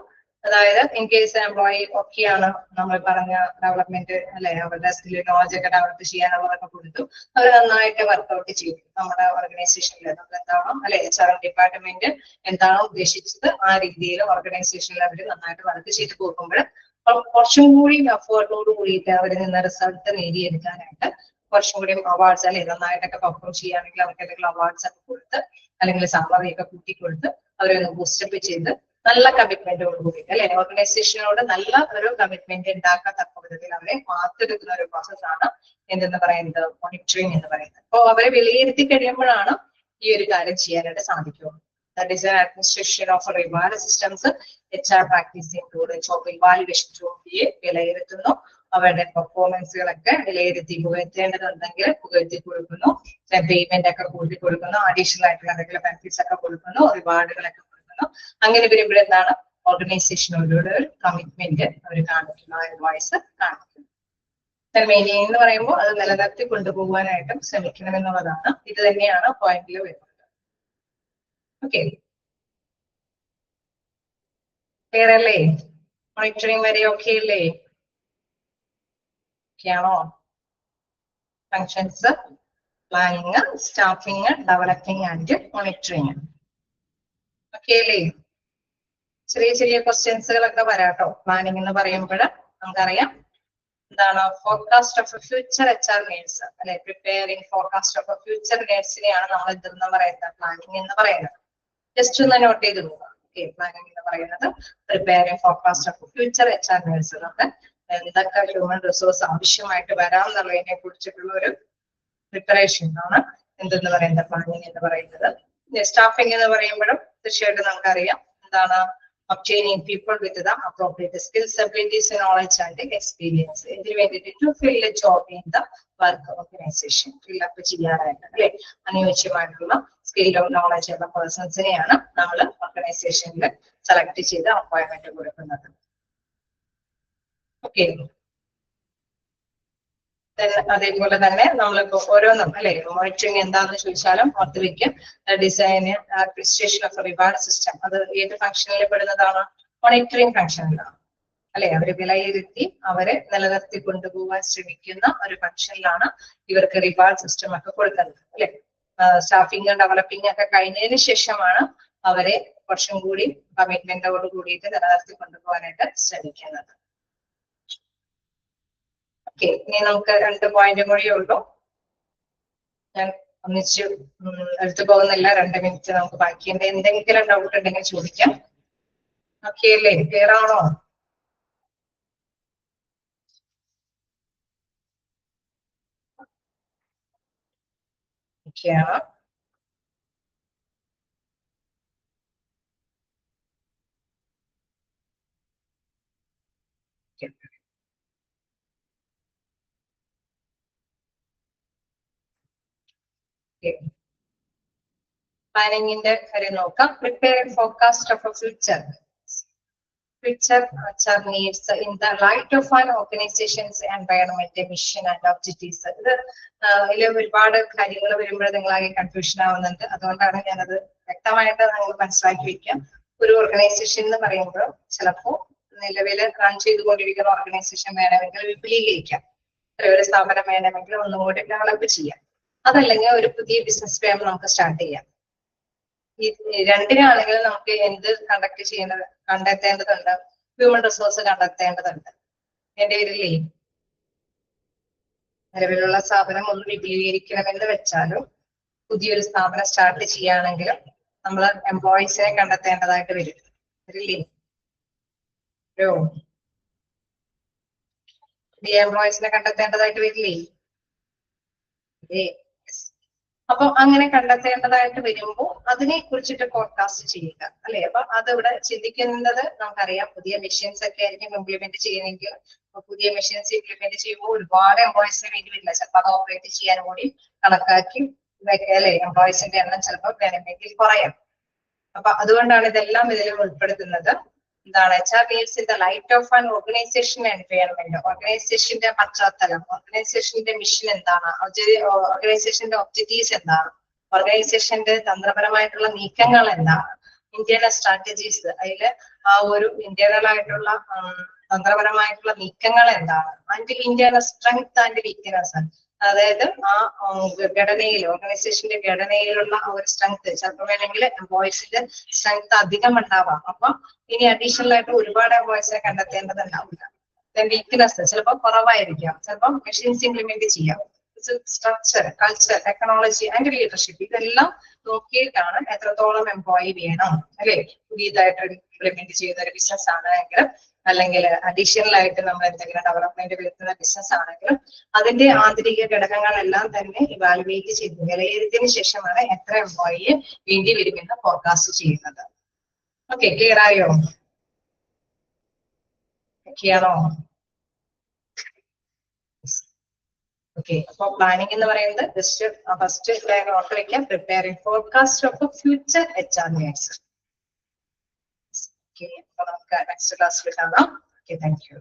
അതായത് ഇൻ കേസ് എംപ്ലോയി ഒക്കെയാണ് നമ്മൾ പറഞ്ഞ ഡെവലപ്മെന്റ് അല്ലെ, അവരുടെ സ്കിൽ നോളജ് ഒക്കെ ഡെവലപ്പ് ചെയ്യാനുള്ളതൊക്കെ കൊടുത്തു അവർ നന്നായിട്ട് വർക്ക്ഔട്ട് ചെയ്തു. നമ്മുടെ ഓർഗനൈസേഷനിൽ നമ്മൾ എന്താണോ അല്ലെ HR ഡിപ്പാർട്ട്മെന്റ് എന്താണോ ഉദ്ദേശിച്ചത് ആ രീതിയിൽ ഓർഗനൈസേഷനിൽ അവർ നന്നായിട്ട് വർക്ക് ചെയ്ത് പോകുമ്പോൾ കുറച്ചും കൂടി എഫേർട്ടോട് കൂടിയിട്ട് അവരിൽ നിന്ന് റിസൾട്ട് നേടിയെടുക്കാനായിട്ട് കുറച്ചും കൂടി അവാർഡ്സ് അല്ലെ നന്നായിട്ടൊക്കെ പെർഫോം ചെയ്യുകയാണെങ്കിൽ അവർക്ക് എന്തെങ്കിലും അവാർഡ്സ് ഒക്കെ കൊടുത്ത് അല്ലെങ്കിൽ സാലറി ഒക്കെ കൂട്ടിക്കൊടുത്ത് അവരൊന്ന് ബൂസ്റ്റപ്പ് ചെയ്ത് നല്ല കമ്മിറ്റ്മെന്റോട് കൂടി അല്ലെ ഓർഗനൈസേഷനോട് നല്ല ഒരു കമ്മിറ്റ്മെന്റ് ഉണ്ടാക്കത്തക്ക വിധത്തിൽ അവരെ മാറ്റിയെടുക്കുന്ന ഒരു പ്രോസസ്സാണ് എന്തെന്ന് പറയുന്നത് മോണിറ്ററിംഗ് എന്ന് പറയുന്നത്. അപ്പോൾ അവരെ വിലയിരുത്തി കഴിയുമ്പോഴാണ് ഈ ഒരു കാര്യം ചെയ്യാനായിട്ട് സാധിക്കുള്ളൂ. That is an administration of reward systems. HR practice include job evaluation ജോലിയെ വിലയിരുത്തുന്നു, അവരുടെ പെർഫോമൻസുകളൊക്കെ വിലയിരുത്തി പുകഴ്ത്തേണ്ടതുണ്ടെങ്കിൽ പുകഴ്ത്തി കൊടുക്കുന്നു, പേയ്മെന്റ് ഒക്കെ കൂട്ടി കൊടുക്കുന്നു, അഡീഷണൽ ആയിട്ടുള്ള എന്തെങ്കിലും ബെനിഫിറ്റ്സ് ഒക്കെ കൊടുക്കുന്നു, റിവാർഡുകളൊക്കെ കൊടുക്കുന്നു. അങ്ങനെ വരുമ്പോൾ എന്താണ് ഓർഗനൈസേഷനോട് ഒരു കമ്മിറ്റ്മെന്റ് അവർ കാണിക്കുന്നു, അഡ്വൈസ് കാണിക്കുന്നു. മെയിൻറ്റെയിൻ എന്ന് പറയുമ്പോൾ അത് നിലനിർത്തി കൊണ്ടുപോകാനായിട്ടും ശ്രമിക്കണം എന്നുള്ളതാണ്. ഇത് തന്നെയാണ് പോയിന്റിൽ വരുന്നത്. ഓക്കെ, ക്ലിയർ അല്ലേ? മോണിറ്ററിങ് വരെ ഓക്കെ അല്ലേ? ഓക്കെയാണോ? Functions planning, staffing, developing and monitoring. Okay അല്ലേ? ചെറിയ ചെറിയ ക്വസ്റ്റ്യൻസുകളൊക്കെ വരാട്ടോ. പ്ലാനിങ് എന്ന് പറയുമ്പോൾ നമുക്കറിയാം എന്താണ്, forecast of future HR nurse അല്ലെ, പ്രിപ്പയറിംഗ് ഫോർകാസ്റ്റ് ഓഫ് ഫ്യൂച്ചർ നേഴ്സിനെയാണ് നമ്മൾ എന്തെന്ന് പറയുന്നത്, പ്ലാനിങ് എന്ന് പറയുന്നത്. ജസ്റ്റ് ഒന്ന് നോട്ട് ചെയ്ത് പോകാം. ഓക്കെ, പ്ലാനിങ് എന്ന് പറയുന്നത് preparing forecast of future HR nurse. നമുക്ക് എന്തൊക്കെ ഹ്യൂമൻ റിസോഴ്സ് ആവശ്യമായിട്ട് വരാം എന്നുള്ളതിനെ കുറിച്ചിട്ടുള്ള ഒരു പ്രിപ്പറേഷൻ ആണ് എന്തെന്ന് പറയുന്നത്, പ്ലാനിങ് എന്ന് പറയുന്നത്. സ്റ്റാഫിംഗ് എന്ന് പറയുമ്പോഴും തീർച്ചയായിട്ടും നമുക്കറിയാം എന്താണ്, obtaining people with the appropriate skills, abilities, knowledge and experience. ഇതിന് വേണ്ടിയിട്ട് to fill a job in the work organization. fill up ചെയ്യാനായിട്ട് അല്ലെ, അനുയോജ്യമായിട്ടുള്ള സ്കില്ലോ നോളജ് ഉള്ള പേഴ്സൺസിനെയാണ് നമ്മൾ ഓർഗനൈസേഷനിൽ സെലക്ട് ചെയ്ത് അപ്പോയിന്റ്മെന്റ് കൊടുക്കുന്നത്. ഓക്കെ, അതേപോലെ തന്നെ നമ്മളിപ്പോ ഓരോന്നും അല്ലെ, മോണിറ്ററിങ് എന്താണെന്ന് ചോദിച്ചാലും ഓർത്ത് വെക്കും. ഡിസൈന്, അഡ്മിനിസ്ട്രേഷൻ ഓഫ് റിവാർഡ് സിസ്റ്റം, അത് ഏത് ഫംഗ്ഷനിൽ പെടുന്നതാണ്? മോണിറ്ററിങ് ഫംഗ്ഷനിലാണ് അല്ലെ. അവരെ വിലയിരുത്തി അവരെ നിലനിർത്തി കൊണ്ടുപോകാൻ ശ്രമിക്കുന്ന ഒരു ഫംഗ്ഷനിലാണ് ഇവർക്ക് റിവാർഡ് സിസ്റ്റം ഒക്കെ കൊടുക്കുന്നത് അല്ലെ. സ്റ്റാഫിങ് ഡെവലപ്പിംഗ് ഒക്കെ കഴിഞ്ഞതിന് ശേഷമാണ് അവരെ കുറച്ചും കൂടി കമ്മിറ്റ്മെന്റോട് കൂടിയിട്ട് നിലനിർത്തി കൊണ്ടുപോകാനായിട്ട് ശ്രമിക്കുന്നത്. ഓക്കെ, ഇനി നമുക്ക് 2 പോയിന്റും കൂടിയേ ഉള്ളൂ. ഞാൻ ഒന്നിച്ച് എടുത്തു പോകുന്നില്ല, 2 മിനിറ്റ് നമുക്ക് ബാക്കിയുണ്ട്. എന്തെങ്കിലും ഡൗട്ട് ഉണ്ടെങ്കിൽ ചോദിക്കാം. ഓക്കെ അല്ലേ? ക്ലിയർ ആണോ? ഓക്കെയാണ്. പ്ലാനിങ്ങിന്റെ കാര്യം നോക്കാം. Prepare forecast of future HR needs in the light of an organization's environment, mission and objectives. ഇത് ഇതിൽ ഒരുപാട് കാര്യങ്ങൾ വരുമ്പോൾ നിങ്ങളാകെ കൺഫ്യൂഷൻ ആവുന്നുണ്ട്. അതുകൊണ്ടാണ് ഞാനത് വ്യക്തമായിട്ട് നിങ്ങൾ മനസ്സിലാക്കി വെക്കാം. ഒരു ഓർഗനൈസേഷൻ എന്ന് പറയുമ്പോൾ ചിലപ്പോൾ നിലവിൽ റൺ ചെയ്തുകൊണ്ടിരിക്കുന്ന ഓർഗനൈസേഷൻ വേണമെങ്കിൽ വിപുലീകരിക്കാം, ഒരു സ്ഥാപനം വേണമെങ്കിൽ ഒന്നുകൂടി ഡെവലപ്പ് ചെയ്യാം. അതല്ലെങ്കിൽ ഒരു പുതിയ ബിസിനസ് വേണം നമുക്ക് സ്റ്റാർട്ട് ചെയ്യാം. ഈ രണ്ടിനാണെങ്കിലും നമുക്ക് എന്ത് കണ്ടെത്തേണ്ടതുണ്ട്? ഹ്യൂമൻ റിസോഴ്സ് കണ്ടെത്തേണ്ടതുണ്ട്. എന്റെ പേരില്ലേ, നിലവിലുള്ള സ്ഥാപനം ഒന്ന് വിപുലീകരിക്കണമെന്ന് വെച്ചാലും പുതിയൊരു സ്ഥാപനം സ്റ്റാർട്ട് ചെയ്യുകയാണെങ്കിലും നമ്മൾ എംപ്ലോയീസിനെ കണ്ടെത്തേണ്ടതായിട്ട് വരും. വരില്ലേ? പുതിയ എംപ്ലോയീസിനെ കണ്ടെത്തേണ്ടതായിട്ട് വരില്ലേ? അപ്പൊ അങ്ങനെ കണ്ടെത്തേണ്ടതായിട്ട് വരുമ്പോൾ അതിനെ കുറിച്ചിട്ട് ഫോർകാസ്റ്റ് ചെയ്യുക അല്ലെ. അപ്പൊ അതിവിടെ ചിന്തിക്കുന്നത് നമുക്കറിയാം, പുതിയ മെഷീൻസ് ഒക്കെ ആയിരിക്കും ഇംപ്ലിമെന്റ് ചെയ്യുന്നെങ്കിൽ പുതിയ മെഷീൻസ് ഇംപ്ലിമെന്റ് ചെയ്യുമ്പോൾ ഒരുപാട് എംപ്ലോയീസിന് വേണ്ടി വരില്ല. ചിലപ്പോൾ അത് ഓപ്പറേറ്റ് ചെയ്യാൻ കൂടി കണക്കാക്കി അല്ലെ എംപ്ലോയീസിന്റെ എണ്ണം ചിലപ്പോൾ വേണമെങ്കിൽ കുറയാം. അപ്പൊ അതുകൊണ്ടാണ് ഇതെല്ലാം ഇതിൽ ഉൾപ്പെടുത്തുന്നത്. എന്താണ് HR needs in the light of an organization environment. ഓർഗനൈസേഷന്റെ പശ്ചാത്തലം, ഓർഗനൈസേഷന്റെ മിഷൻ എന്താണ്, ഓർഗനൈസേഷന്റെ ഒബ്ജക്റ്റീവ്സ് എന്താണ്, ഓർഗനൈസേഷന്റെ തന്ത്രപരമായിട്ടുള്ള നീക്കങ്ങൾ എന്താണ്, ഇന്റേണൽ സ്ട്രാറ്റജീസ്, അതില് ആ ഒരു ഇന്റേണൽ ആയിട്ടുള്ള തന്ത്രപരമായിട്ടുള്ള നീക്കങ്ങൾ എന്താണ്, and internal strength and weakness, അതായത് ആ ഘടനയിൽ ഓർഗനൈസേഷന്റെ ഘടനയിലുള്ള ഒരു സ്ട്രെങ്ത്, ചിലപ്പോൾ വേണമെങ്കിൽ എംപ്ലോയീസിന്റെ സ്ട്രെങ്ത് അധികം ഉണ്ടാവാം. അപ്പൊ ഇനി അഡീഷണൽ ആയിട്ട് ഒരുപാട് എംപ്ലോയീസിനെ കണ്ടെത്തേണ്ടതുണ്ടാവില്ല. വീക്ക്നെസ് ചിലപ്പോൾ കുറവായിരിക്കാം, ചിലപ്പോൾ മെഷീൻസ് ഇംപ്ലിമെന്റ് ചെയ്യാം. Structure, culture, technology and leadership, ഇതെല്ലാം നോക്കിയിട്ടാണ് എത്രത്തോളം എംപ്ലോയി വേണം അല്ലെ. പുതിയതായിട്ട് ഇംപ്ലിമെന്റ് ചെയ്യുന്ന ഒരു ബിസിനസ് ആണെങ്കിലും അല്ലെങ്കിൽ അഡീഷണൽ ആയിട്ട് നമ്മൾ എന്തെങ്കിലും ഡെവലപ്മെന്റ് വരുത്തുന്ന ബിസിനസ് ആണെങ്കിലും അതിന്റെ ആന്തരിക ഘടകങ്ങളെല്ലാം തന്നെ ഇവാലുവേറ്റ് ചെയ്ത് വിലയിരുത്തിയതിനു ശേഷമാണ് എത്ര എംപ്ലോയിയെ വേണ്ടി വരുമെന്ന് ഫോർകാസ്റ്റ് ചെയ്യുന്നത്. ഓക്കെ, ക്ലിയർ ആയോ? ഓക്കെയാണോ? ഓക്കെ, അപ്പൊ പ്ലാനിങ് എന്ന് പറയുന്നത് ജസ്റ്റ് ഫസ്റ്റ് ഓർത്ത് വെക്കാം, preparing forecast of future HR needs. Okay, അപ്പൊ നമുക്ക് നെക്സ്റ്റ് ക്ലാസ്സിൽ കാണാം. Okay, thank you.